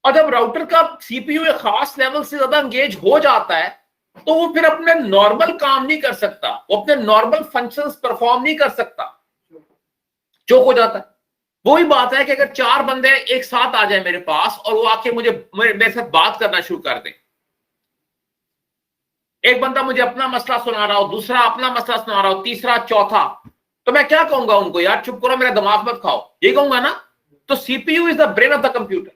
और जब राउटर का सीपीयू एक खास लेवल से ज्यादा एंगेज हो जाता है तो वो फिर अपने नॉर्मल काम नहीं कर सकता, वो अपने नॉर्मल फंक्शंस परफॉर्म नहीं कर सकता, चोक हो जाता है। वही बात है कि अगर 4 बंदे एक साथ आ जाए मेरे पास और वो आके मेरे साथ बात करना शुरू कर दे, एक बंदा मुझे अपना मसला सुना रहा हो, दूसरा अपना मसला सुना रहा हो, तीसरा चौथा, तो मैं क्या कहूंगा उनको, यार चुप करो, मेरा दिमाग मत खाओ, ये कहूंगा ना। तो CPU is the brain of the computer.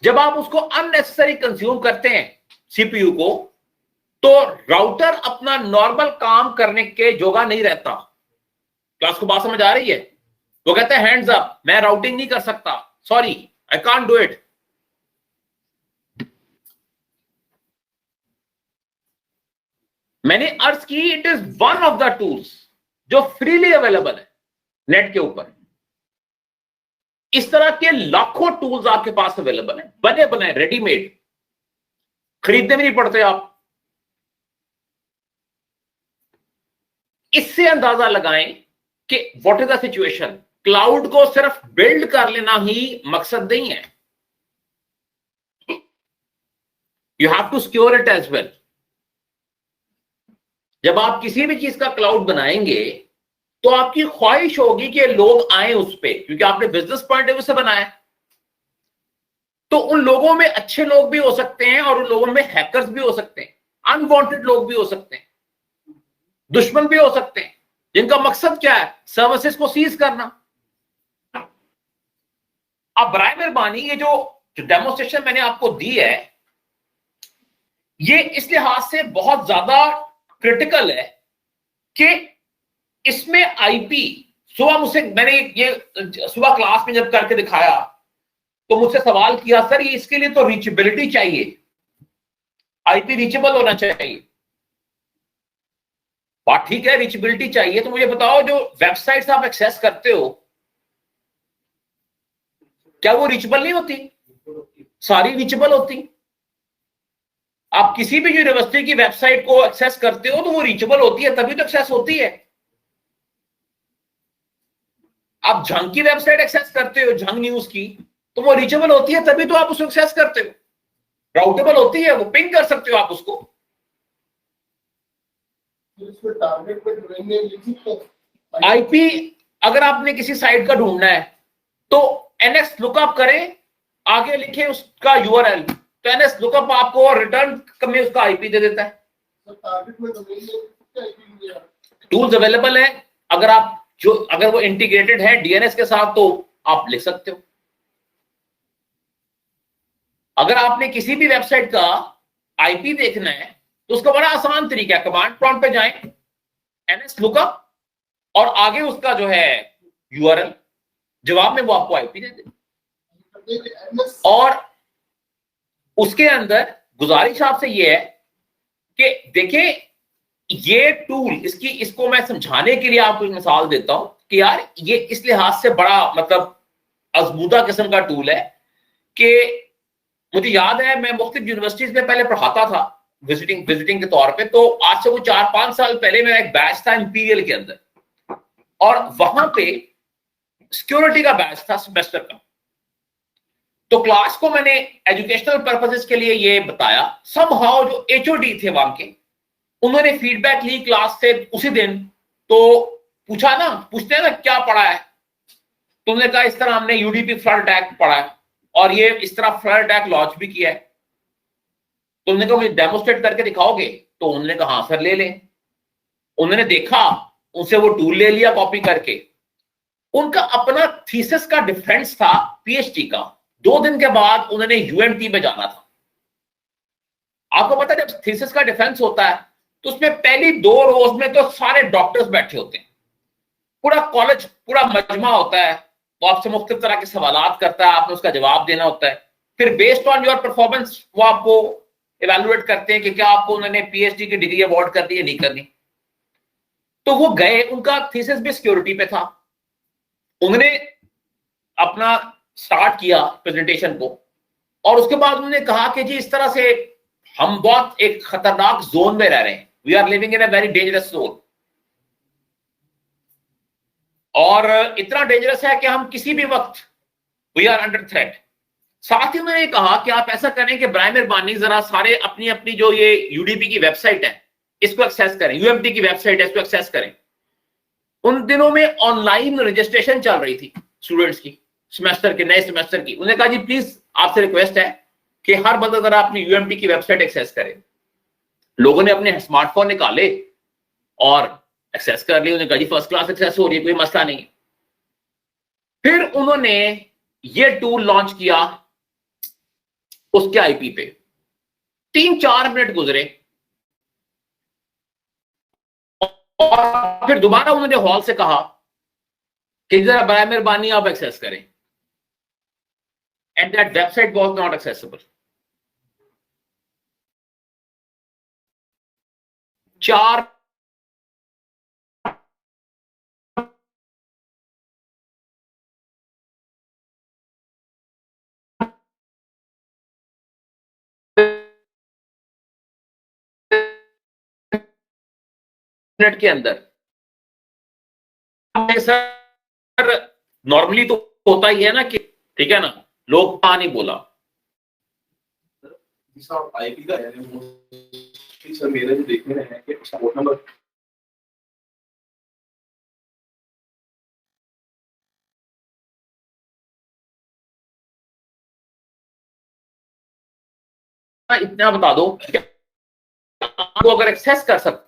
जब आप उसको अननेसेसरी कंज्यूम करते हैं सीपीयू को, तो राउटर अपना नॉर्मल काम करने के जोगा नहीं रहता। क्लास को बात समझ आ रही है? वो कहता है हैंड्स अप, मैं राउटिंग नहीं कर सकता, sorry I can't do it. मैंने अर्ज की it is one of the tools जो फ्रीली अवेलेबल है नेट के ऊपर। इस तरह के लाखों टूल्स आपके पास अवेलेबल हैं, बने बनाए, रेडीमेड, खरीदने भी नहीं पड़ते आप। इससे अंदाजा लगाएं कि what is the situation. Cloud को सिर्फ बिल्ड कर लेना ही मकसद नहीं है, you have to secure it as well. जब आप किसी भी चीज का क्लाउड बनाएंगे तो आपकी ख्वाहिश होगी कि लोग आए उस पे, क्योंकि आपने बिजनेस पॉइंट ऑफ व्यू से बनाया। तो उन लोगों में अच्छे लोग भी हो सकते हैं और उन लोगों में हैकर्स भी हो सकते हैं, अनवांटेड लोग भी हो सकते हैं, दुश्मन भी हो सकते हैं, जिनका मकसद क्या है, सर्विसेज को सीज करना। अब बराए मेहरबानी ये जो डेमोस्ट्रेशन मैंने आपको दी है, ये इस लिहाज से बहुत ज्यादा क्रिटिकल है कि इसमें आईपी, सुबह मुझसे मैंने ये सुबह क्लास में जब करके दिखाया तो मुझसे सवाल किया, सर ये इसके लिए तो रीचेबिलिटी चाहिए, आईपी रीचेबल होना चाहिए। बात ठीक है, रीचेबिलिटी चाहिए, तो मुझे बताओ जो वेबसाइट्स आप एक्सेस करते हो क्या वो रीचेबल नहीं होती? सारी रीचेबल होती। आप किसी भी यूनिवर्सिटी की वेबसाइट को एक्सेस करते हो तो वो रीचेबल होती है, तभी तो एक्सेस होती है। आप झंग की वेबसाइट एक्सेस करते हो, झंग न्यूज की, तो वो रीचेबल होती है तभी तो आप उसको एक्सेस करते हो, राउटेबल होती है, वो पिंग कर सकते हो आप उसको। इसमें टारगेट पे ढूंढेंगे लिखी तो आईपी अगर आपने किसी साइट का ढूंढना है तो एनएस लुकअप करें, आगे लिखे उसका यूआरएल, तो एनएस लुकअप आपको रिटर्न में उसका आईपी दे देता है। टारगेट में ढूंढेंगे टूल्स अवेलेबल है, अगर वो इंटीग्रेटेड है डीएनएस के साथ तो आप लिख सकते हो। अगर आपने किसी भी वेबसाइट का आईपी देखना है तो उसका बड़ा आसान तरीका है, कमांड प्रॉम्प्ट पे जाएं, एनएस लुकअप और आगे उसका जो है यूआरएल, जवाब में वो आपको आईपी दे दे। और उसके अंदर गुजारिश आपसे ये है कि देखें ये टूल, इसको मैं समझाने के लिए आपको एक मिसाल देता हूं कि यार ये इस लिहाज से बड़ा मतलब अजमूदा किस्म का टूल है कि मुझे याद है मैं मुख्तलिफ यूनिवर्सिटीज में पहले पढ़ाता था विजिटिंग के तौर पे, तो आज से वो 4-5 साल पहले मेरा एक बैच था इंपीरियल के अंदर, और वहां पे सिक्योरिटी का बैच था सेमेस्टर का। तो क्लास को मैंने एजुकेशनल पर्पसेस के लिए ये बताया, समहाउ जो एचओडी थे वहां के, उन्होंने फीडबैक ली क्लास से उसी दिन, तो पूछते हैं ना क्या पढ़ा है, तो उन्होंने कहा इस तरह हमने यूडीपी फ्लड अटैक पढ़ा है और ये इस तरह फ्लड अटैक लॉन्च भी किया है। तो उन्होंने कहा मुझे डेमोस्ट्रेट करके दिखाओगे, तो उन्होंने कहा हाँ सर ले लें। उन्होंने देखा, उनसे वो टूल ले लिया कॉपी करके। उनका अपना थीसिस का डिफेंस था पीएचडी का, 2 दिन के बाद उन्होंने यूएमटी में जाना था। आपको पता है जब थीसिस का डिफेंस होता है तो उसमें पहली 2 रोज में तो सारे डॉक्टर्स बैठे होते हैं, पूरा कॉलेज पूरा मजमा होता है, वो आपसे मुख्तलिफ तरह के सवालात करता है, आपने उसका जवाब देना होता है। फिर बेस्ड ऑन योर परफॉर्मेंस वो आपको इवैल्यूएट करते हैं कि क्या आपको उन्होंने पीएचडी की डिग्री अवॉर्ड कर दी है नहीं करनी। तो वो गए, उनका थीसिस भी सिक्योरिटी पे था, उन्होंने अपना स्टार्ट किया प्रेजेंटेशन को, और उसके बाद उन्होंने कहा कि जी इस तरह से हम बहुत एक खतरनाक जोन में रह रहे हैं, we are living in a very dangerous zone, और इतना डेंजरस है कि हम किसी भी वक्त वी आर अंडर थ्रेट। साथ ही उन्होंने कहा कि आप ऐसा करें कि बराए मेहरबानी जरा सारे अपनी अपनी जो ये यूडीपी की वेबसाइट है इसको एक्सेस करें, यूएमटी की वेबसाइट है इसको एक्सेस करें। उन दिनों में ऑनलाइन रजिस्ट्रेशन चल रही थी स्टूडेंट्स की, सेमेस्टर के नए सेमेस्टर की। उन्होंने कहा जी प्लीज आपसे रिक्वेस्ट है कि हर बंदा जरा अपनी यूएमटी की वेबसाइट एक्सेस करे। लोगों ने अपने स्मार्टफोन निकाले और एक्सेस कर ली। उन्होंने कहा जी फर्स्ट क्लास एक्सेस हो रही है, कोई मसला नहीं। फिर उन्होंने ये टूल लॉन्च किया उसके आईपी पे, 3-4 मिनट गुजरे और फिर दोबारा उन्होंने हॉल से कहा कि जरा बराए मेहरबानी आप एक्सेस करें, and that website was not accessible. 4 minute के अंदर। सर नॉर्मली तो होता ही है ना कि ठीक है ना, लोग नहीं बोला। आईपी का सर मेरे जो देखने में है कि सपोर्ट नंबर इतना बता दो कि आपको अगर एक्सेस कर सकते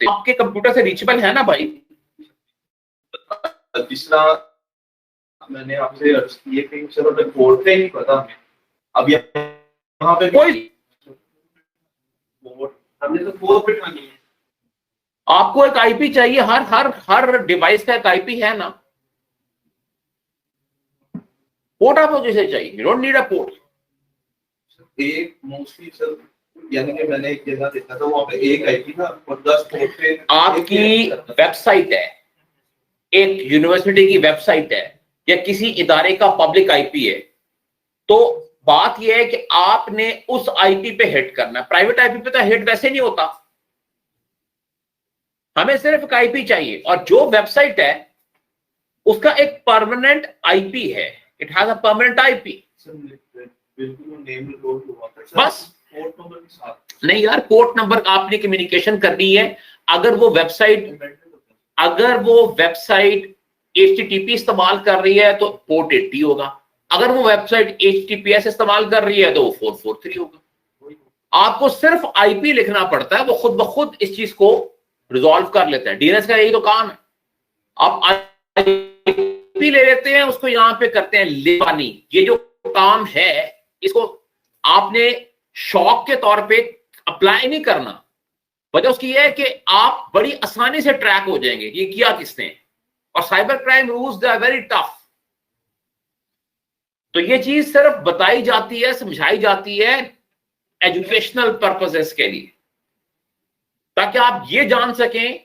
आपके कंप्यूटर से रीचेबल है ना भाई। तीसरा मैंने आपसे अर्ज किए कि सर अगर कोड पे नहीं पता हमें, अब यहाँ पे कोई हमने तो कोड पे मांगी है। आपको एक आईपी चाहिए, हर डिवाइस का एक आईपी है ना, पोर्ट आपको जैसे चाहिए, you don't need a port. एक मोस्टली सर यानी कि मैंने एक जगह देखा था वहां पे एक आईपी था और 10 पोर्ट पे आपकी वेबसाइट है, एक यूनिवर्सिटी की वेबसाइट है या किसी इदारे का पब्लिक आईपी है, तो बात यह है कि आपने उस आईपी पे हिट करना है। प्राइवेट आईपी पे तो हिट वैसे नहीं होता, हमें सिर्फ एक आईपी चाहिए, और जो वेबसाइट है उसका एक परमानेंट आईपी है, it has a permanent IP. बस नहीं यार, पोर्ट नंबर आपने कम्युनिकेशन करनी है। अगर वो वेबसाइट HTTP इस्तेमाल कर रही है तो पोर्ट 80 होगा, अगर वो वेबसाइट HTTPS इस्तेमाल कर रही है तो वो 443 होगा। आपको सिर्फ आईपी लिखना पड़ता है, वो खुद ब खुद इस चीज को रिजॉल्व कर लेता है। डीएनएस का यही तो काम है, आप आईपी ले लेते हैं, उसको यहां पे करते हैं लेबानी। ये जो काम है इसको आपने शौक के तौर पे अप्लाई नहीं करना। वजह उसकी यह है कि आप बड़ी आसानी से ट्रैक हो जाएंगे ये किया किसने। और cyber crime rules they are very tough. तो ये चीज सिर्फ बताई जाती है, समझाई जाती है एजुकेशनल पर्पसेस के लिए, ताकि आप ये जान सकें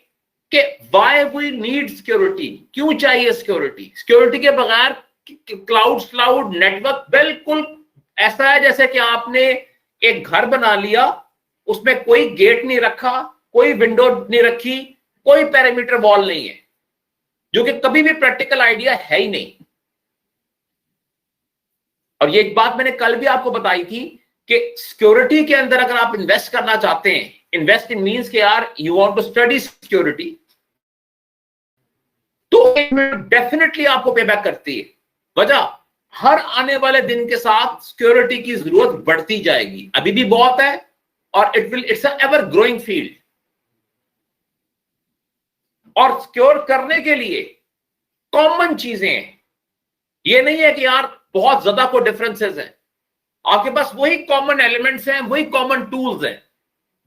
कि व्हाई वी नीड सिक्योरिटी, क्यों चाहिए सिक्योरिटी। सिक्योरिटी के बगैर क्लाउड नेटवर्क बिल्कुल ऐसा है जैसे कि आपने एक घर बना लिया, उसमें कोई गेट नहीं रखा, कोई विंडो नहीं रखी, कोई पेरीमीटर वॉल नहीं है, जो कि कभी भी प्रैक्टिकल आइडिया है ही नहीं। और ये एक बात मैंने कल भी आपको बताई थी कि सिक्योरिटी के अंदर अगर आप इन्वेस्ट करना चाहते हैं, इन्वेस्ट इन मीन्स के यार you want to study security, तो डेफिनेटली आपको पेबैक करती है। वजह हर आने वाले दिन के साथ सिक्योरिटी की जरूरत बढ़ती जाएगी, अभी भी बहुत है और इट्स एवर ग्रोइंग फील्ड। और सिक्योर करने के लिए कॉमन चीजें हैं, ये नहीं है कि यार बहुत ज्यादा कोई डिफरेंसेस हैं। आपके पास वही कॉमन एलिमेंट्स हैं, वही कॉमन टूल्स हैं,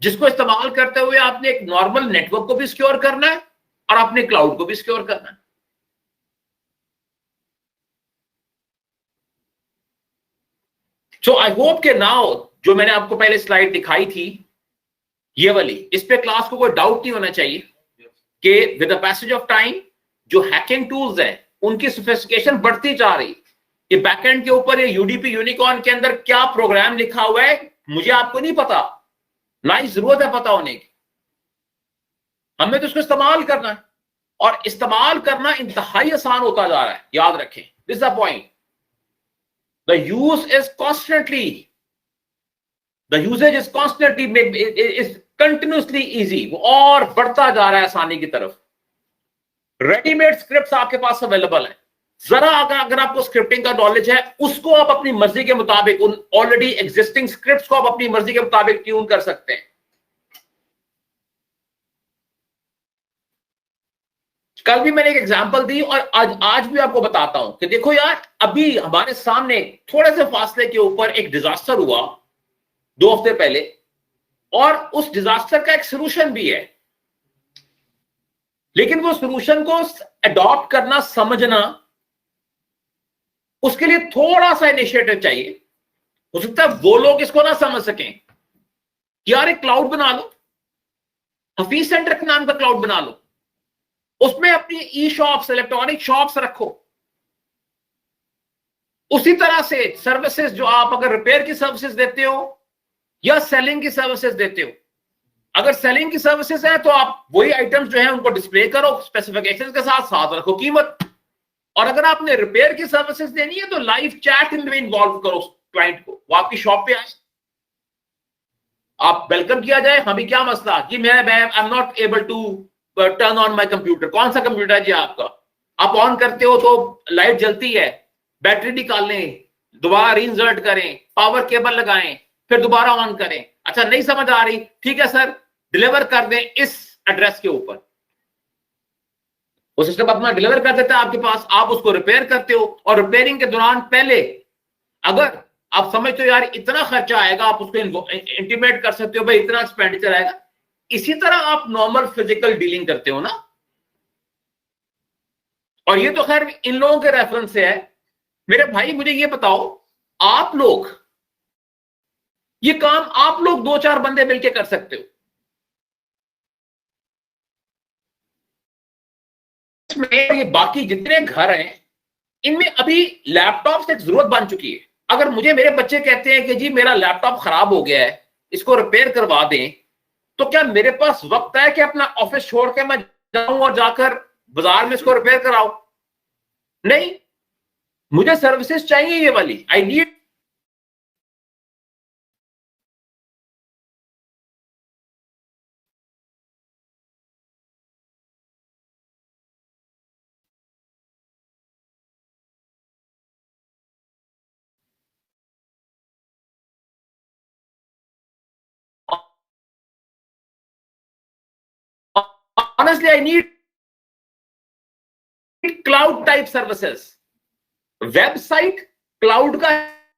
जिसको इस्तेमाल करते हुए आपने एक नॉर्मल नेटवर्क को भी सिक्योर करना है और आपने क्लाउड को भी सिक्योर करना है। सो आई होप के नाउ जो मैंने आपको पहले स्लाइड दिखाई थी ये वाली, इस पे क्लास को कोई डाउट नहीं होना चाहिए कि with the passage of time जो हैकिंग टूल्स हैं उनकी सोफिस्टिकेशन बढ़ती जा रही। ये बैकएंड के ऊपर ये यूडीपी यूनिकॉर्न के अंदर क्या प्रोग्राम लिखा हुआ है मुझे आपको नहीं पता, ना ही जरूरत है पता होने की। हमें तो उसको इस्तेमाल करना है और इस्तेमाल करना इंतहाई आसान होता जा रहा है। याद रखें, this is the point, the use is constantly, the usage is constantly is continuously easy, वो और बढ़ता जा रहा है आसानी की तरफ। रेडीमेड स्क्रिप्ट्स आपके पास अवेलेबल है, जरा अगर आपको स्क्रिप्टिंग का नॉलेज है उसको आप अपनी मर्जी के मुताबिक उन ऑलरेडी एग्जिस्टिंग स्क्रिप्ट्स को आप अपनी मर्जी के मुताबिक ट्यून कर सकते हैं। कल भी मैंने एक एग्जांपल दी और आज भी आपको बताता हूं कि देखो यार, अभी हमारे सामने थोड़े से फासले के ऊपर एक डिजास्टर हुआ 2 हफ्ते पहले, और उस डिजास्टर का एक सोल्यूशन भी है, लेकिन वो सोल्यूशन को अडॉप्ट करना, समझना, उसके लिए थोड़ा सा इनिशिएटिव चाहिए। हो सकता है वो लोग इसको ना समझ सकें कि यार एक क्लाउड बना लो, हफीज सेंटर के नाम का क्लाउड बना लो, उसमें अपनी ई शॉप्स, इलेक्ट्रॉनिक शॉप्स रखो। उसी तरह से सर्विसेज जो आप अगर रिपेयर की सर्विसेज देते हो या सेलिंग की सर्विसेज देते हो, अगर सेलिंग की सर्विसेज है तो आप वही आइटम्स जो है उनको डिस्प्ले करो स्पेसिफिकेशंस के साथ, साथ रखो कीमत। और अगर आपने रिपेयर की सर्विसेज देनी है तो लाइव चैट इनमें इन्वॉल्व करो क्लाइंट को, वो आपकी शॉप पे आए, आप वेलकम किया जाए। हाँ भी क्या मसला जी, मैं I am not able to turn on my computer. कौन सा कंप्यूटर है जी आपका? आप ऑन करते हो तो लाइट जलती है, बैटरी निकालें, दोबारा रीइंसर्ट करें, पावर केबल लगाएं, फिर दोबारा ऑन करें। अच्छा नहीं समझ आ रही, ठीक है सर डिलीवर कर दें इस एड्रेस के ऊपर। वो सिस्टम अपना डिलीवर कर देता है आपके पास, आप उसको रिपेयर करते हो और रिपेयरिंग के दौरान पहले अगर आप समझते हो यार इतना खर्चा आएगा, आप उसको इंटीमेट कर सकते हो भाई इतना एक्सपेंडिचर आएगा। इसी तरह आप नॉर्मल फिजिकल डीलिंग करते हो ना। और ये तो खैर इन लोगों के रेफरेंस से है। मेरे भाई मुझे ये बताओ, आप लोग ये काम आप लोग 2-4 बंदे मिलके कर सकते हो। ये बाकी जितने घर हैं इनमें अभी लैपटॉप से एक जरूरत बन चुकी है। अगर मुझे मेरे बच्चे कहते हैं कि जी मेरा लैपटॉप खराब हो गया है, इसको रिपेयर करवा दें, तो क्या मेरे पास वक्त है कि अपना ऑफिस छोड़ के मैं जाऊं और जाकर बाजार में इसको रिपेयर कराऊं? नहीं, मुझे सर्विसेज चाहिए ये वाली, I need honestly I need cloud type services. Website cloud का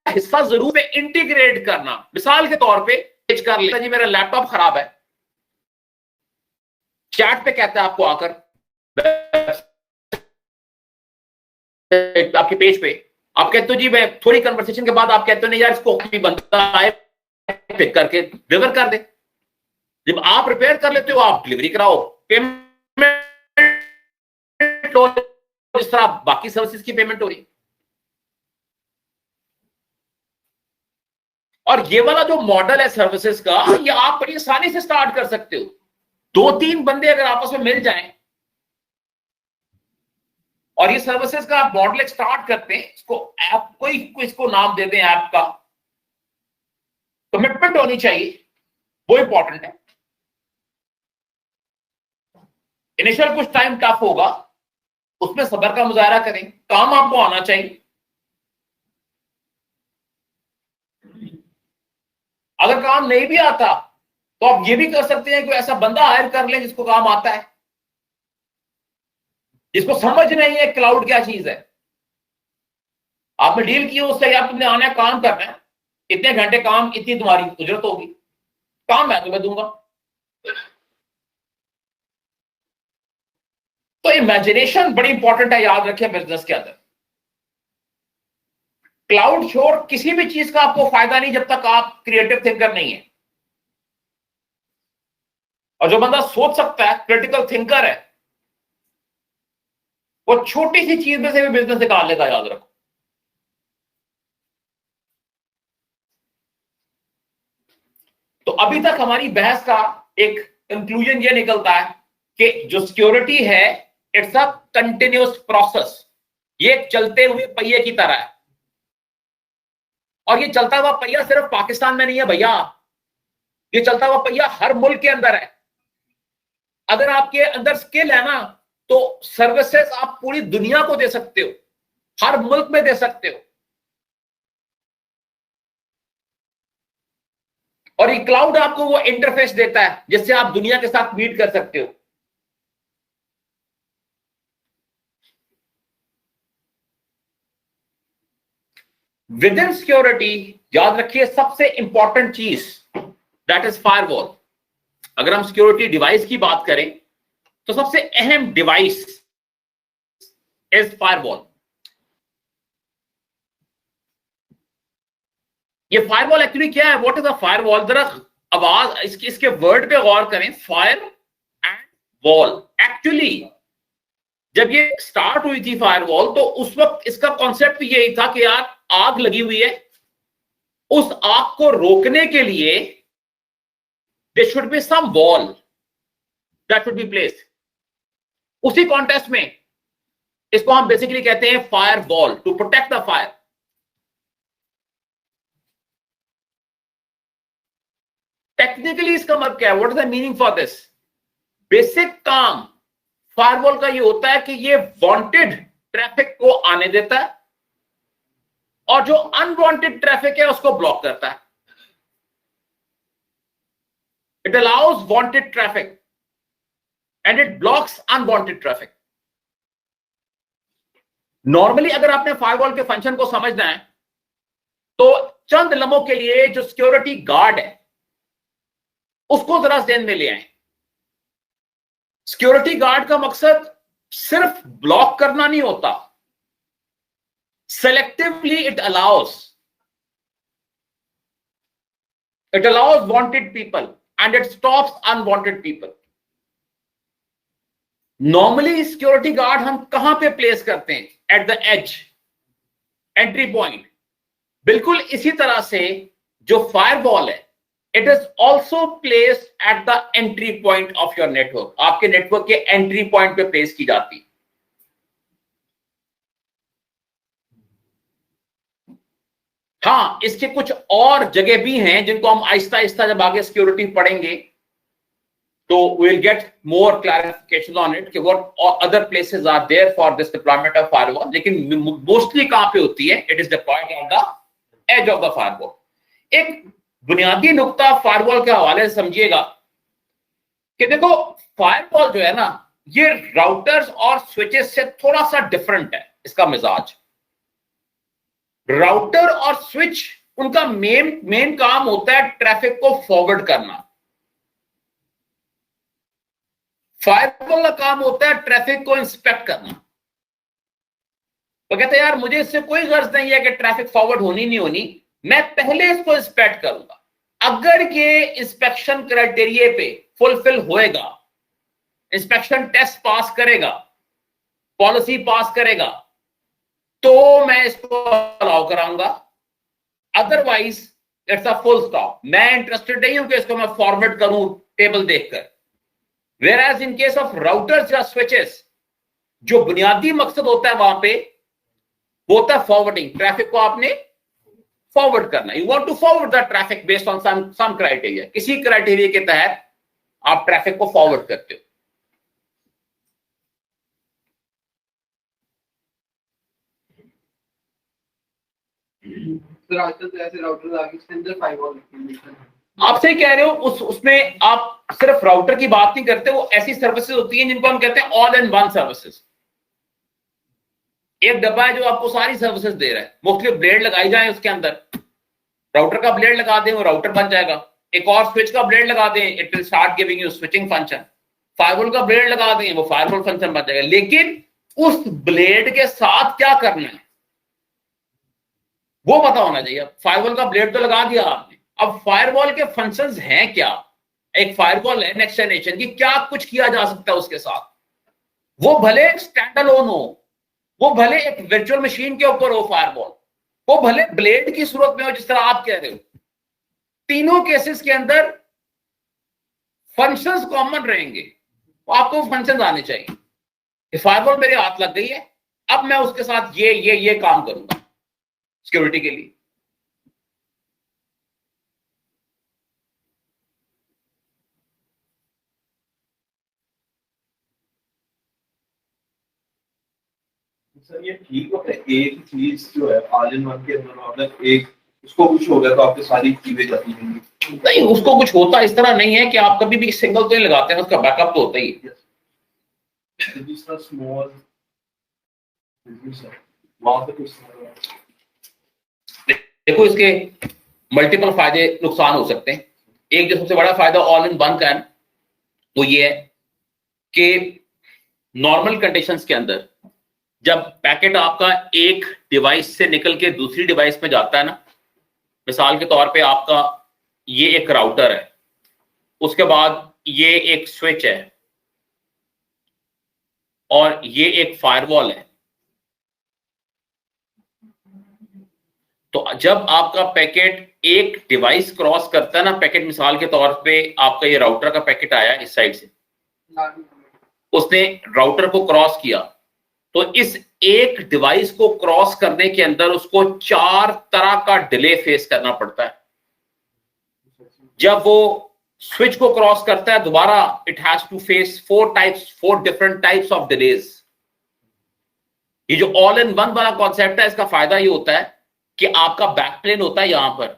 हिस्सा जरूर है, इंटीग्रेट करना। मिसाल के तौर पे कर लेता जी मेरा लैपटॉप खराब है, चैट पे कहता है आपको आकर आपके पेज पे, आप कहते हो जी मैं थोड़ी कन्वर्सेशन के बाद आप कहते हो नहीं यार इसको बंदा आए पिक करके डिलीवर कर दे। जब आप रिपेयर कर लेते हो आप डिलीवरी कराओ, पेमेंट जिस तरह बाकी सर्विसेज की पेमेंट हो रही। और ये वाला जो मॉडल है सर्विसेज का, ये आप बड़ी आसानी से स्टार्ट कर सकते हो। 2-3 बंदे अगर आपस में मिल जाएं और ये सर्विसेज का आप मॉडल स्टार्ट करते हैं, इसको ऐप कोई इसको नाम दे दें, ऐप का कमिटमेंट होनी चाहिए, वो इंपॉर्टेंट है। इनिशियल कुछ टाइम टफ होगा, उसमें सब्र का मुजाहरा करें, काम आपको आना चाहिए। अगर काम नहीं भी आता तो आप ये भी कर सकते हैं कि ऐसा बंदा हायर कर लें जिसको काम आता है, जिसको समझ नहीं है क्लाउड क्या चीज है। आपने डील की उससे, यार तुमने आना है काम करना है, इतने घंटे काम, इतनी तुम्हारी उजरत होगी, काम मैं तुम्हें दूंगा। तो इमेजिनेशन बड़ी इंपॉर्टेंट है, याद रखें बिजनेस के अंदर। क्लाउड छोड़ किसी भी चीज का आपको फायदा नहीं जब तक आप क्रिएटिव थिंकर नहीं है। और जो बंदा सोच सकता है, क्रिटिकल थिंकर है, वो छोटी सी चीज में से भी बिजनेस निकाल लेगा, याद रखो। तो अभी तक हमारी बहस का एक कंक्लूजन ये निकलता है कि जो सिक्योरिटी है इट्स अ कंटिन्यूअस प्रोसेस, ये एक चलते हुए पहिए की तरह है। और ये चलता हुआ पहिया सिर्फ पाकिस्तान में नहीं है भैया, ये चलता हुआ पहिया हर मुल्क के अंदर है। अगर आपके अंदर स्किल है ना तो सर्विसेज आप पूरी दुनिया को दे सकते हो, हर मुल्क में दे सकते हो। और ये क्लाउड आपको वो इंटरफेस देता है जिससे आप दुनिया के साथ मीट कर सकते हो। विद इन सिक्योरिटी याद रखिए सबसे इंपॉर्टेंट चीज दैट इज फायरवॉल। अगर हम सिक्योरिटी डिवाइस की बात करें तो सबसे अहम डिवाइस इज फायरवॉल। ये फायरवॉल एक्चुअली क्या है, व्हाट इज अ फायरवॉल? जरा आवाज इसके वर्ड पे गौर करें, फायर एंड वॉल। एक्चुअली जब ये स्टार्ट हुई थी फायरवॉल तो उस वक्त इसका कॉन्सेप्ट यही था कि यार आग लगी हुई है, उस आग को रोकने के लिए there should be some wall that should be placed. उसी कॉन्टेक्स्ट में इसको हम बेसिकली कहते हैं firewall, to protect the fire. Technically इसका मतलब क्या है, what is the meaning for this? Basic काम फायरवॉल का ये होता है कि ये वांटेड ट्रैफिक को आने देता है और जो अनवांटेड ट्रैफिक है उसको ब्लॉक करता है। It allows wanted traffic and it blocks unwanted traffic. Normally अगर आपने फायरवॉल के फंक्शन को समझना है तो चंद लम्हों के लिए जो सिक्योरिटी गार्ड है उसको जरा ध्यान में ले आए। सिक्योरिटी गार्ड का मकसद सिर्फ ब्लॉक करना नहीं होता, selectively it allows wanted people and it stops unwanted people. Normally security guard हम कहां पे प्लेस करते हैं? At the edge, entry point. बिल्कुल इसी तरह से जो फायरवॉल है it is also placed at the entry point of your network. आपके नेटवर्क के एंट्री पॉइंट पे प्लेस की जाती है। हाँ, इसके कुछ और जगह भी हैं जिनको हम आहिस्ता आहिस्ता जब आगे सिक्योरिटी पढ़ेंगे तो we'll get more clarification on it कि what other places are there for this deployment of firewall, लेकिन मोस्टली कहां पे होती है? It is deployed on the edge of the firewall. एक बुनियादी नुक्ता फायरवॉल के हवाले से समझिएगा कि देखो, फायरवॉल जो है ना, ये राउटर्स और स्विचेस से थोड़ा सा डिफरेंट है इसका मिजाज। राउटर और स्विच, उनका मेन काम होता है ट्रैफिक को फॉरवर्ड करना। फायरवॉल का काम होता है ट्रैफिक को इंस्पेक्ट करना। तो कहते हैं यार मुझे इससे कोई गर्ज नहीं है कि ट्रैफिक फॉरवर्ड होनी नहीं होनी, मैं पहले इसको इंस्पेक्ट करूंगा। अगर ये इंस्पेक्शन क्राइटेरिया पे फुलफिल होएगा, इंस्पेक्शन टेस्ट पास करेगा, पॉलिसी पास करेगा, तो मैं इसको अलाउ कराऊंगा। Otherwise it's a full stop. मैं इंटरेस्टेड नहीं हूं कि इसको मैं फॉरवर्ड करूं टेबल देखकर। Whereas in case of routers या switches, जो बुनियादी मकसद होता है वहां पे, वो होता है फॉरवर्डिंग। ट्रैफिक को आपने फॉरवर्ड करना। You want to forward the traffic based on some criteria. किसी क्राइटेरिया के तहत आप ट्रैफिक को फॉरवर्ड करते हो। सर आजकल तो ऐसे राउटर आ गए जिसके अंदर फायरवॉल आप सही कह रहे हो। उसमें आप सिर्फ राउटर की बात नहीं करते, वो ऐसी सर्विसेज होती हैं जिनको हम कहते हैं ऑल इन वन सर्विसेज। एक डब्बा है जो आपको सारी सर्विसेज दे रहा है। मुख्तलिफ ब्लेड लगाई जाए उसके अंदर, राउटर का ब्लेड लगा दें वो राउटर बन जाएगा। एक और स्विच का ब्लेड लगा दें, it will start giving you switching function. Firewall का ब्लेड लगा दें, वो फायरवॉल फंक्शन बन जाएगा। लेकिन उस ब्लेड के साथ क्या करना है वो पता होना चाहिए। फायरवॉल का ब्लेड तो लगा दिया आपने, अब फायरवॉल के फंक्शंस हैं क्या? एक फायरवॉल है नेक्स्ट जनरेशन की, क्या कुछ किया जा सकता है उसके साथ? वो भले एक स्टैंड अलोन हो, वो भले एक वर्चुअल मशीन के ऊपर हो फायरवॉल, वो भले ब्लेड की सूरत में हो जिस तरह आप कह रहे हो। तीनों केसेस के अंदर फंक्शंस कॉमन रहेंगे। तो आपको फंक्शंस आने चाहिए। फायरवॉल मेरे हाथ लग गई है, अब मैं उसके साथ ये काम करूंगा सिक्योरिटी के लिए। सर ये ठीक है, एक ही चीज जो है ऑल इन वन के अंदर मतलब एक उसको कुछ हो गया तो आपके सारी चीजें जाती रहेंगी। नहीं, उसको कुछ होता इस तरह नहीं है कि आप कभी भी सिंगल तो नहीं लगाते हैं, उसका बैकअप तो होता ही है। स्मॉल वहां पे कुछ देखो, इसके मल्टीपल फायदे नुकसान हो सकते हैं। एक जो सबसे बड़ा फायदा ऑल इन वन का है वो ये है कि नॉर्मल कंडीशंस के अंदर जब पैकेट आपका एक डिवाइस से निकल के दूसरी डिवाइस में जाता है ना, मिसाल के तौर पे आपका ये एक राउटर है, उसके बाद ये एक स्विच है और ये एक फायरवॉल है। तो जब आपका पैकेट एक डिवाइस क्रॉस करता है ना, पैकेट मिसाल के तौर पे आपका ये राउटर का पैकेट आया इस साइड से, उसने राउटर को क्रॉस किया, तो इस एक डिवाइस को क्रॉस करने के अंदर उसको 4 तरह का डिले फेस करना पड़ता है। जब वो स्विच को क्रॉस करता है दोबारा, it has to face 4 different types of delays. ये जो ऑल इन वन वाला कॉन्सेप्ट है, इसका फायदा ये होता है कि आपका बैकप्लेन होता है यहां पर,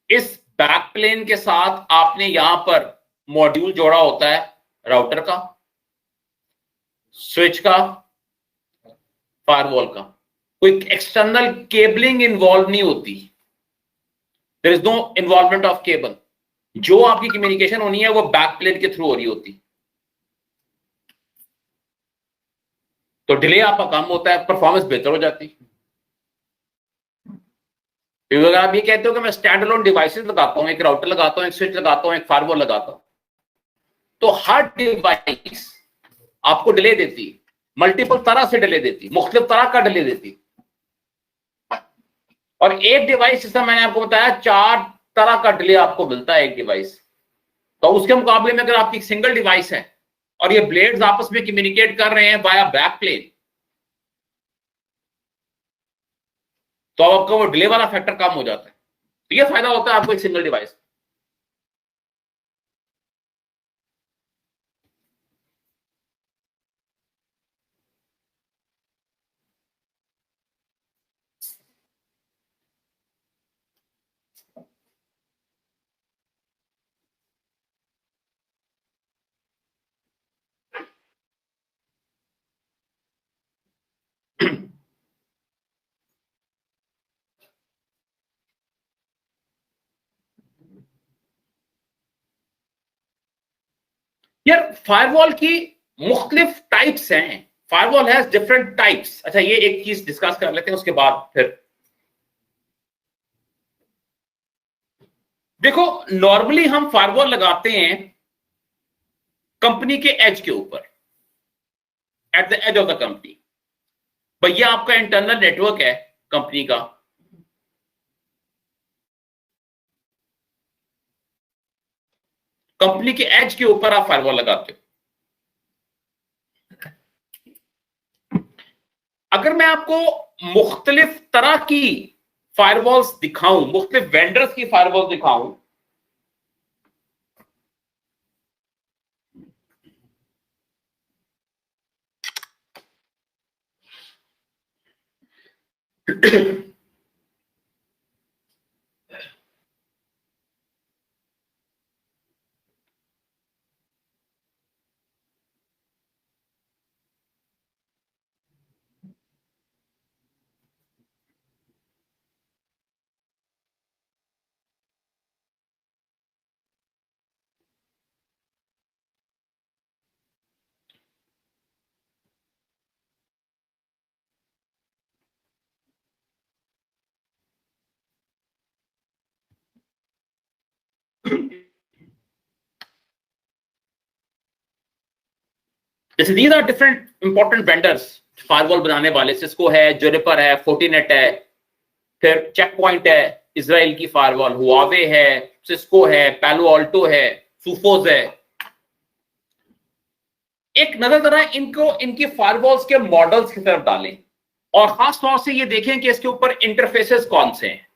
इस बैकप्लेन के साथ आपने यहां पर मॉड्यूल जोड़ा होता है राउटर का, स्विच का, फायरवॉल का। कोई एक्सटर्नल केबलिंग इन्वॉल्व नहीं होती, there is no involvement of cable. जो आपकी कम्युनिकेशन होनी है वो बैकप्लेन के थ्रू हो रही होती, तो डिले आपका कम होता है, परफॉर्मेंस बेहतर हो जाती है। अगर आप ये कहते हो कि मैं स्टैंड अलोन डिवाइसेस लगाता हूं, एक राउटर लगाता हूं, एक स्विच लगाता हूं, एक फायरवॉल लगाता हूं, तो हर डिवाइस आपको डिले देती, मल्टीपल तरह से डिले देती, मुख्तलिफ तरह का डिले देती। और एक डिवाइस, जैसा मैंने आपको बताया, 4 तरह का डिले आपको मिलता है एक डिवाइस। तो उसके मुकाबले में अगर आपकी सिंगल डिवाइस है और ये ब्लेड्स आपस में कम्युनिकेट कर रहे हैं वाया बैक प्लेन, तो आपका वो डिले वाला फैक्टर कम हो जाता है। तो ये फायदा होता है आपको एक सिंगल डिवाइस। यार फायरवॉल की मुख्तलिफ टाइप्स हैं, फायरवॉल हैज डिफरेंट टाइप्स। अच्छा ये एक चीज डिस्कस कर लेते हैं, उसके बाद फिर देखो नॉर्मली हम फायरवॉल लगाते हैं कंपनी के एज के ऊपर, at the edge of the company. भैया आपका इंटरनल नेटवर्क है कंपनी का, कंपनी के एज के ऊपर आप फायरवॉल लगाते हो। अगर मैं आपको मुख्तलिफ तरह की फायरवॉल्स दिखाऊं, मुख्तलिफ वेंडर्स की फायरवॉल दिखाऊं, जैसे these are different important vendors firewall बनाने वाले, सिस्को है, जुनिपर है, फोर्टिनेट है, फिर चेक पॉइंट है, इजराइल की फायरवॉल, हुआवे है, सिस्को है, पैलो ऑल्टो है, सुफोज है। एक नजर जरा इनको इनकी फायरवॉल्स के मॉडल्स की तरफ डालें और खास तौर से ये देखें कि इसके ऊपर इंटरफेसेस कौन से हैं,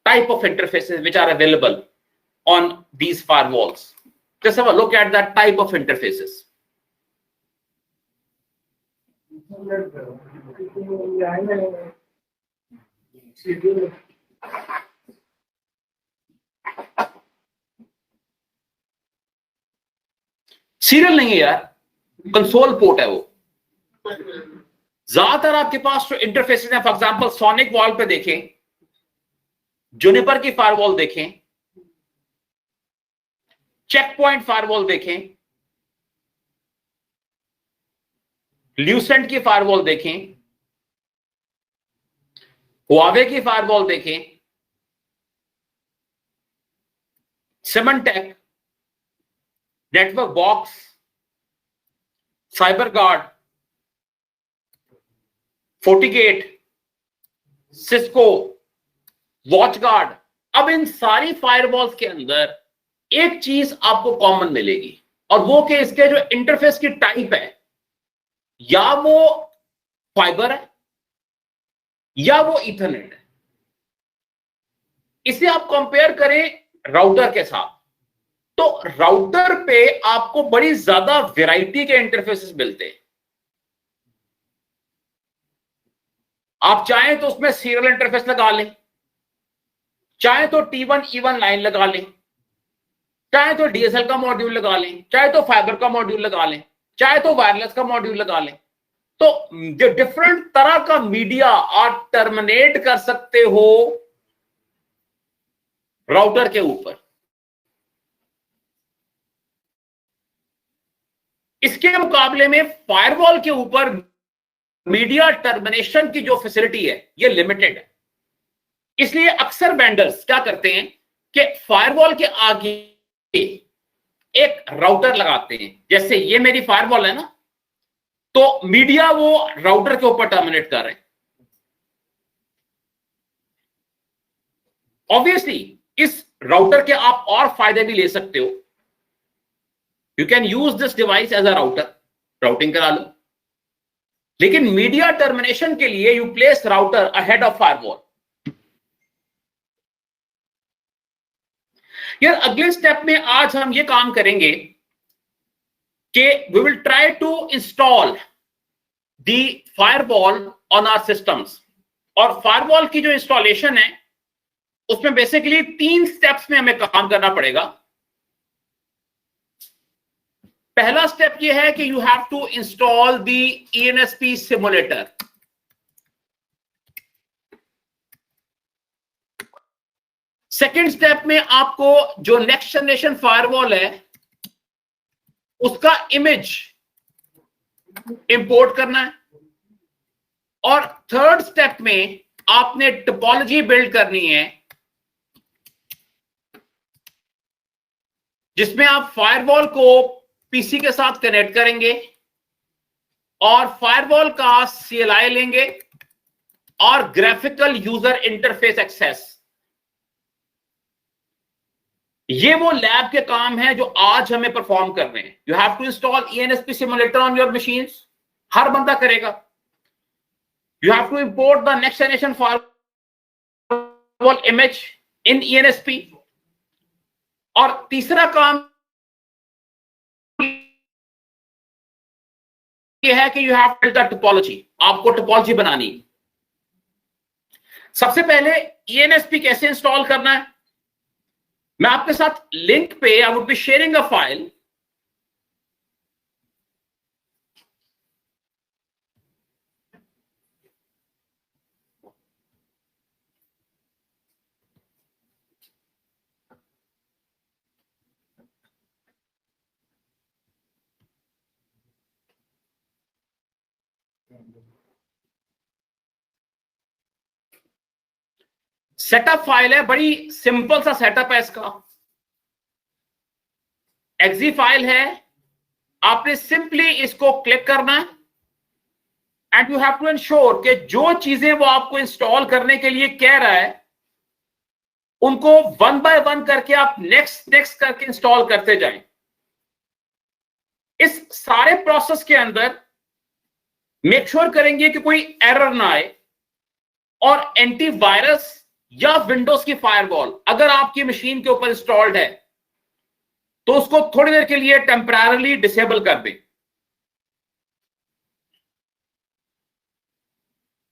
type of interfaces which are available on these firewalls. Just have a look at that type of interfaces. Serial नहीं है यार, कंसोल पोर्ट है वो। ज्यादातर आपके पास जो इंटरफेसेस हैं, फॉर एग्जांपल सोनिक वॉल पे देखें, जुनिपर की फायरवॉल देखें, चेक पॉइंट फायरवॉल देखें, ल्यूसेंट की फायरवॉल देखें, हुआवे की फायरवॉल देखें, Symantec, Network Box, Cyberguard, FortiGate, Cisco, WatchGuard. अब इन सारी फायरवॉल्स के अंदर एक चीज आपको कॉमन मिलेगी, और वो कि इसके जो इंटरफेस की टाइप है, या वो फाइबर है या वो ईथरनेट है। इसे आप कंपेयर करें राउटर के साथ, तो राउटर पे आपको बड़ी ज्यादा वैरायटी के इंटरफेसेस मिलते हैं। आप चाहें तो उसमें सीरियल इंटरफेस लगा लें, चाहे तो T1 E1 लाइन लगा लें, चाहे तो DSL का मॉड्यूल लगा लें, चाहे तो फाइबर का मॉड्यूल लगा लें, चाहे तो वायरलेस का मॉड्यूल लगा लें। तो जो डिफरेंट तरह का मीडिया आप टर्मिनेट कर सकते हो राउटर के ऊपर। इसके मुकाबले में फायरवॉल के ऊपर मीडिया टर्मिनेशन की जो फैसिलिटी है ये लिमिटेड है। इसलिए अक्सर वेंडर्स क्या करते हैं कि फायरवॉल के आगे एक राउटर लगाते हैं। जैसे ये मेरी फायरवॉल है ना, तो मीडिया वो राउटर के ऊपर टर्मिनेट कर रहे हैं। ऑब्वियसली इस राउटर के आप और फायदे भी ले सकते हो। You can use this device as a router, routing करा लो, लेकिन मीडिया टर्मिनेशन के लिए you place router ahead of firewall. यार अगले स्टेप में आज हम ये काम करेंगे कि we will try to install the firewall on our systems. और फायरवॉल की जो इंस्टॉलेशन है उसमें बेसिकली 3 स्टेप्स में हमें काम करना पड़ेगा। पहला स्टेप ये है कि you have to install the ENSP simulator. Second step में आपको जो नेक्स्ट जनरेशन फायरवॉल है उसका इमेज इंपोर्ट करना है। और थर्ड स्टेप में आपने टोपोलॉजी बिल्ड करनी है जिसमें आप फायरवॉल को पीसी के साथ कनेक्ट करेंगे और फायरवॉल का CLI लेंगे और ग्राफिकल यूजर इंटरफेस एक्सेस। ये वो लैब के काम है जो आज हमें परफॉर्म करने हैं। You have to install ENSP simulator on your machines, हर बंदा करेगा। You have to import the next generation firewall image in ENSP। और तीसरा काम ये है कि you have to the topology, आपको टोपोलॉजी बनानी। सबसे पहले ENSP कैसे इंस्टॉल करना है, मैं आपके साथ लिंक पे आई would be sharing a file. Setup file है, बड़ी सिंपल सा सेटअप है इसका। एक्जी फाइल है, आपने सिंपली इसको क्लिक करना है and you have to ensure कि जो चीजें वो आपको इंस्टॉल करने के लिए कह रहा है उनको 1 बाय 1 करके आप नेक्स्ट करके इंस्टॉल करते जाएं। इस सारे प्रोसेस के अंदर मेक श्योर करेंगे कि कोई एरर ना आए। और एंटीवायरस या विंडोज की फायरवॉल अगर आपकी मशीन के ऊपर इंस्टॉल्ड है तो उसको थोड़ी देर के लिए टेम्पररी डिसेबल कर दें।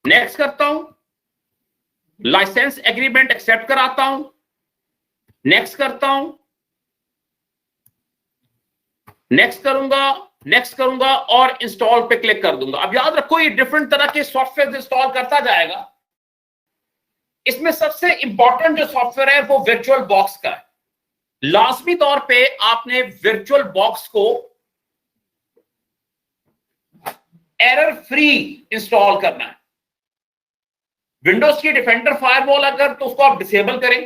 नेक्स्ट करता हूं, लाइसेंस एग्रीमेंट एक्सेप्ट कराता हूं, नेक्स्ट करता हूं, नेक्स्ट करूंगा और इंस्टॉल पे क्लिक कर दूंगा। अब याद रखो ये डिफरेंट तरह के सॉफ्टवेयर इंस्टॉल करता जाएगा। इसमें सबसे इंपॉर्टेंट जो सॉफ्टवेयर है वो वर्चुअल बॉक्स का है। लाजमी तौर पे आपने वर्चुअल बॉक्स को एरर फ्री इंस्टॉल करना है। विंडोज की डिफेंडर फायरवॉल अगर तो उसको आप डिसेबल करें,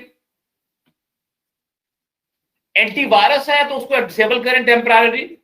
एंटीवायरस है तो उसको डिसेबल करें टेम्पररी।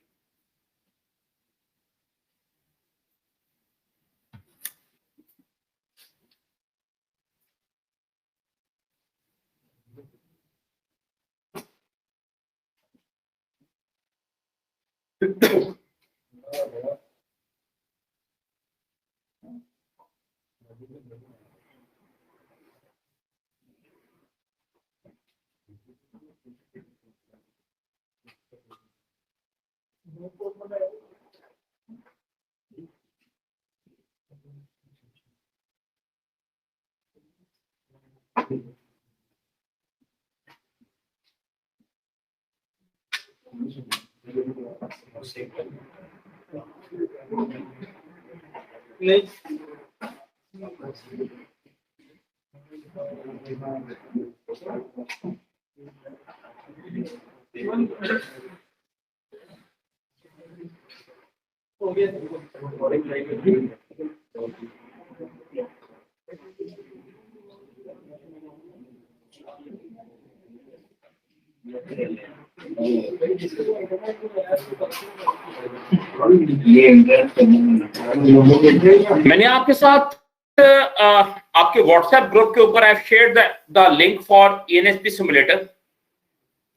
मैंने आपके साथ आपके व्हाट्सएप ग्रुप के ऊपर I shared the link for ENSP simulator.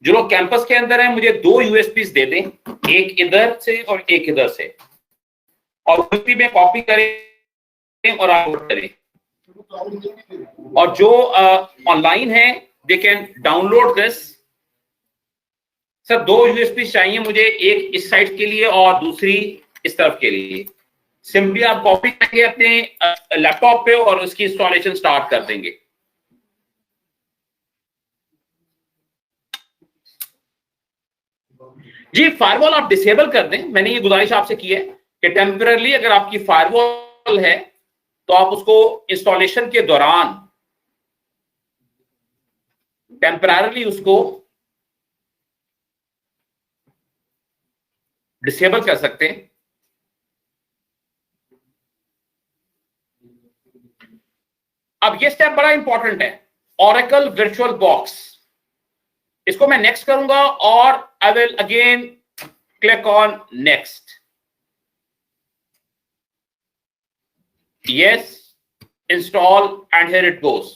जो लोग कैंपस के अंदर हैं मुझे 2 USBs दे दें, एक इधर से और एक इधर से, और USB में कॉपी करें और अपलोड करें। और जो ऑनलाइन है they can download this sir 2 USB चाहिए मुझे, एक इस साइड के लिए और दूसरी इस तरफ के लिए। सिंपली आप कॉपी करेंगे अपने लैपटॉप पे और उसकी इंस्टॉलेशन स्टार्ट कर देंगे। जी फायरवॉल आप डिसेबल कर दें, मैंने ये गुजारिश आपसे की है कि टेम्पररी अगर आपकी फायरवॉल है तो आप उसको इंस्टॉलेशन के दौरान टेम्पररी उसको डिसेबल कर सकते हैं। अब ये स्टेप बड़ा इंपॉर्टेंट है, Oracle वर्चुअल बॉक्स, इसको मैं नेक्स्ट करूंगा और I will again click on next. Yes, install and here it goes.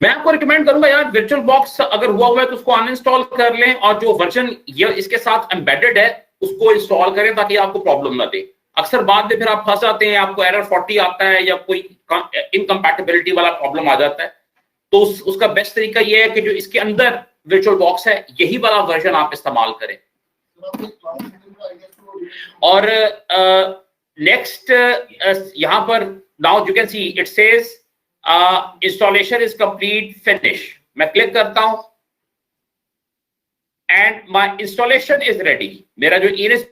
मैं आपको रिकमेंड करूंगा यार, वर्चुअल बॉक्स अगर हुआ हुआ है तो उसको अनइंस्टॉल कर लें और जो वर्जन ये इसके साथ एम्बेडेड है उसको इंस्टॉल करें ताकि आपको प्रॉब्लम ना दे। अक्सर बाद में फिर आप फंस जाते हैं, आपको एरर 40 आता है या कोई इनकम्पैटिबिलिटी वाला प्रॉब्लम आ जाता है। तो उसका बेस्ट तरीका ये है कि जो इसके अंदर वर्चुअल बॉक्स है यही वाला वर्जन आप इस्तेमाल करें। और नेक्स्ट यहां पर now you can see it says installation is complete finish. मैं क्लिक करता हूं and my installation is ready. मेरा जो इनिस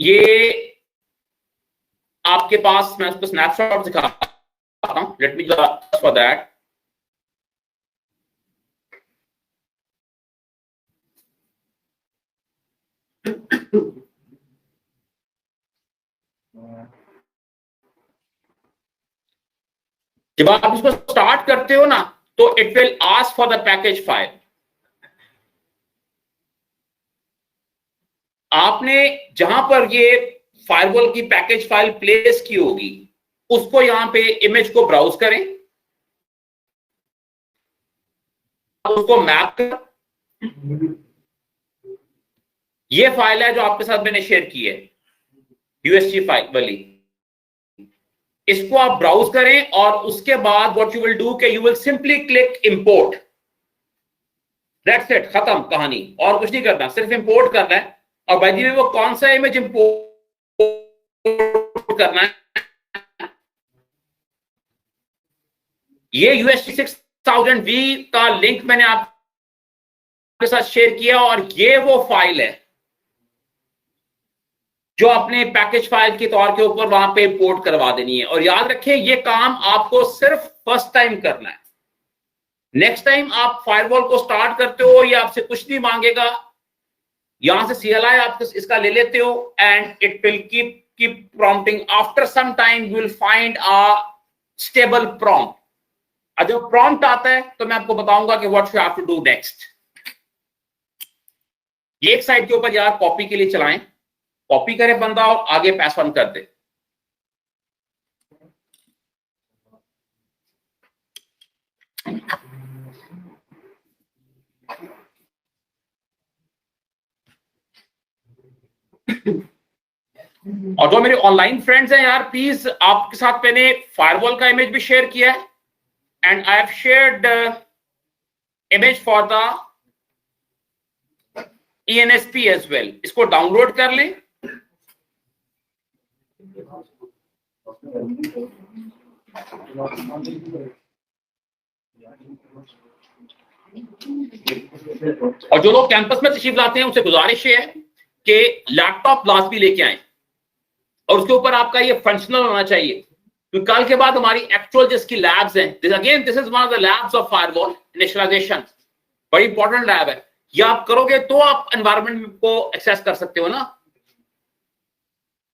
ये आपके पास, मैं उसको स्नैपशॉट दिखाता हूं। Late me just for that. जब आप इसको स्टार्ट करते हो ना तो it will ask for the package file. आपने जहां पर ये फायरवॉल की पैकेज फाइल प्लेस की होगी उसको यहां पे इमेज को ब्राउज करें, उसको मैप कर ये फाइल है जो आपके साथ मैंने शेयर की है, यूएसजी फाइल वाली। इसको आप ब्राउज करें और उसके बाद व्हाट यू विल डू कि you will simply click import. That's it, खत्म कहानी, और कुछ नहीं करना, सिर्फ इंपोर्ट करना है। और बाय द वे वो कौन सा इमेज इंपोर्ट करना है, ये यूएसटी 6000V का लिंक मैंने आपके साथ शेयर किया, और ये वो फाइल है जो अपने पैकेज फाइल के तौर के ऊपर वहां पे इंपोर्ट करवा देनी है। और याद रखें, ये काम आपको सिर्फ फर्स्ट टाइम करना है। नेक्स्ट टाइम आप फायरवॉल को स्टार्ट करते हो, ये आपसे कुछ नहीं मांगेगा, यहां से CLI आप इसका ले लेते हो, and it will keep prompting. After some time you will find a stable prompt. और जब प्रॉम्प्ट आता है तो मैं आपको बताऊंगा कि what you have to do next. ये एक साइड के ऊपर यार कॉपी के लिए चलाएं, कॉपी करे बंदा और आगे पास ऑन कर दे। और जो मेरे ऑनलाइन फ्रेंड्स हैं यार, प्लीज आपके साथ मैंने फायरवॉल का इमेज भी शेयर किया है, and I have shared image for the ENSP as well. इसको डाउनलोड कर लें। और जो लोग कैंपस में तशरीफ लाते हैं उनसे गुजारिश है कि लैपटॉप लाजमी लेके आए, और उसके ऊपर आपका ये फंक्शनल होना चाहिए, क्योंकि कल के बाद हमारी एक्चुअल जिसकी लैब्स हैं, this is one of the labs of firewall initialization, बड़ी इंपॉर्टेंट लैब है। ये आप करोगे तो आप एनवायरनमेंट को एक्सेस कर सकते हो ना।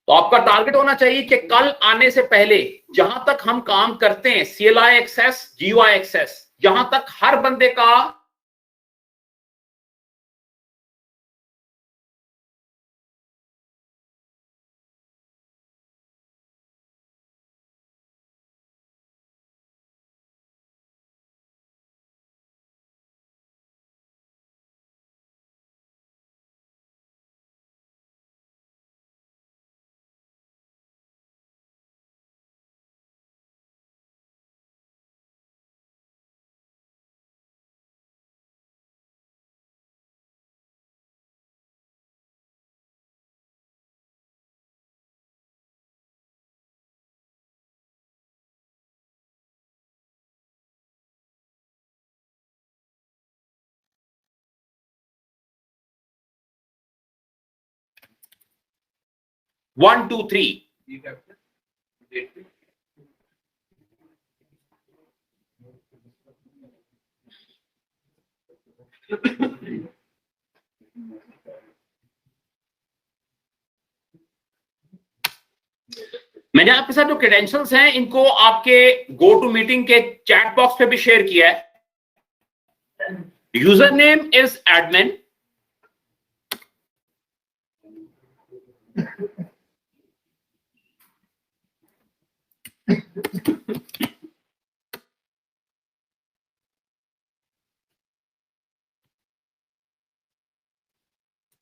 तो आपका टारगेट होना चाहिए कि कल आने से पहले जहां तक हम काम करते हैं, CLI एक्सेस, GUI एक्सेस, जहां तक हर बंदे का वन टू थ्री मैंने आपके साथ जो क्रेडेंशियल्स हैं इनको आपके गो टू मीटिंग के चैट बॉक्स पे भी शेयर किया है। User name is admin,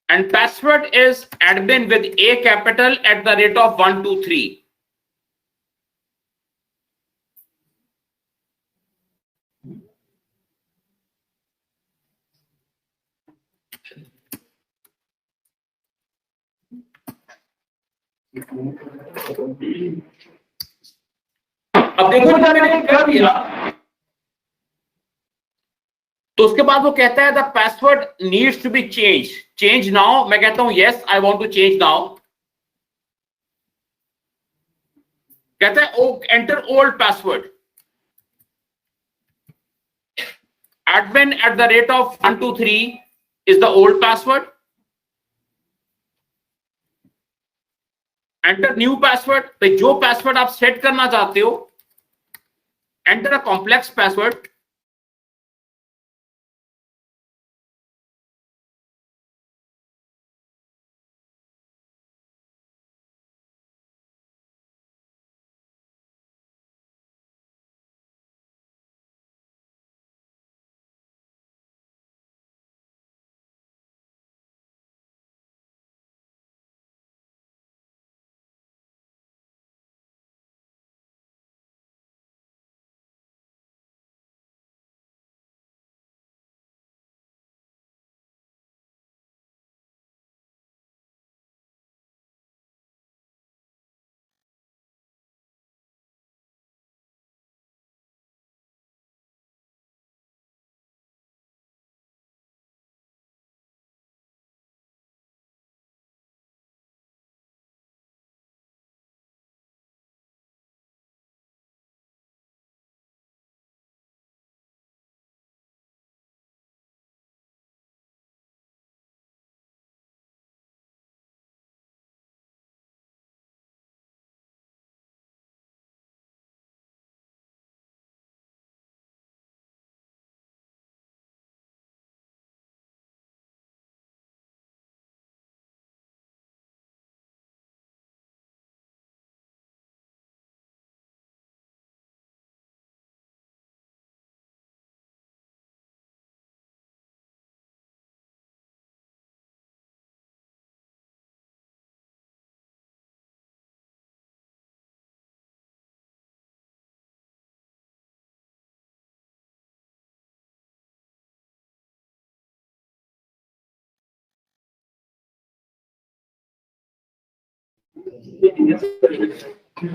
and password is admin with A capital at the rate of 123। अब देखो क्या मैंने कर दिया, तो उसके बाद वो कहता है the password needs to be change now. मैं कहता हूं yes I want to change now. कहता है oh enter old password, admin at the rate of 123 is the old password। Enter new password, पे जो पासवर्ड आप सेट करना चाहते हो, enter a complex password.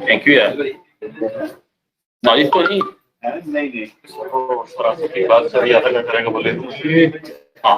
Thank you यार, नॉलेज तो नहीं। नहीं की बात सर आधा घंटा रहेगा बोले हाँ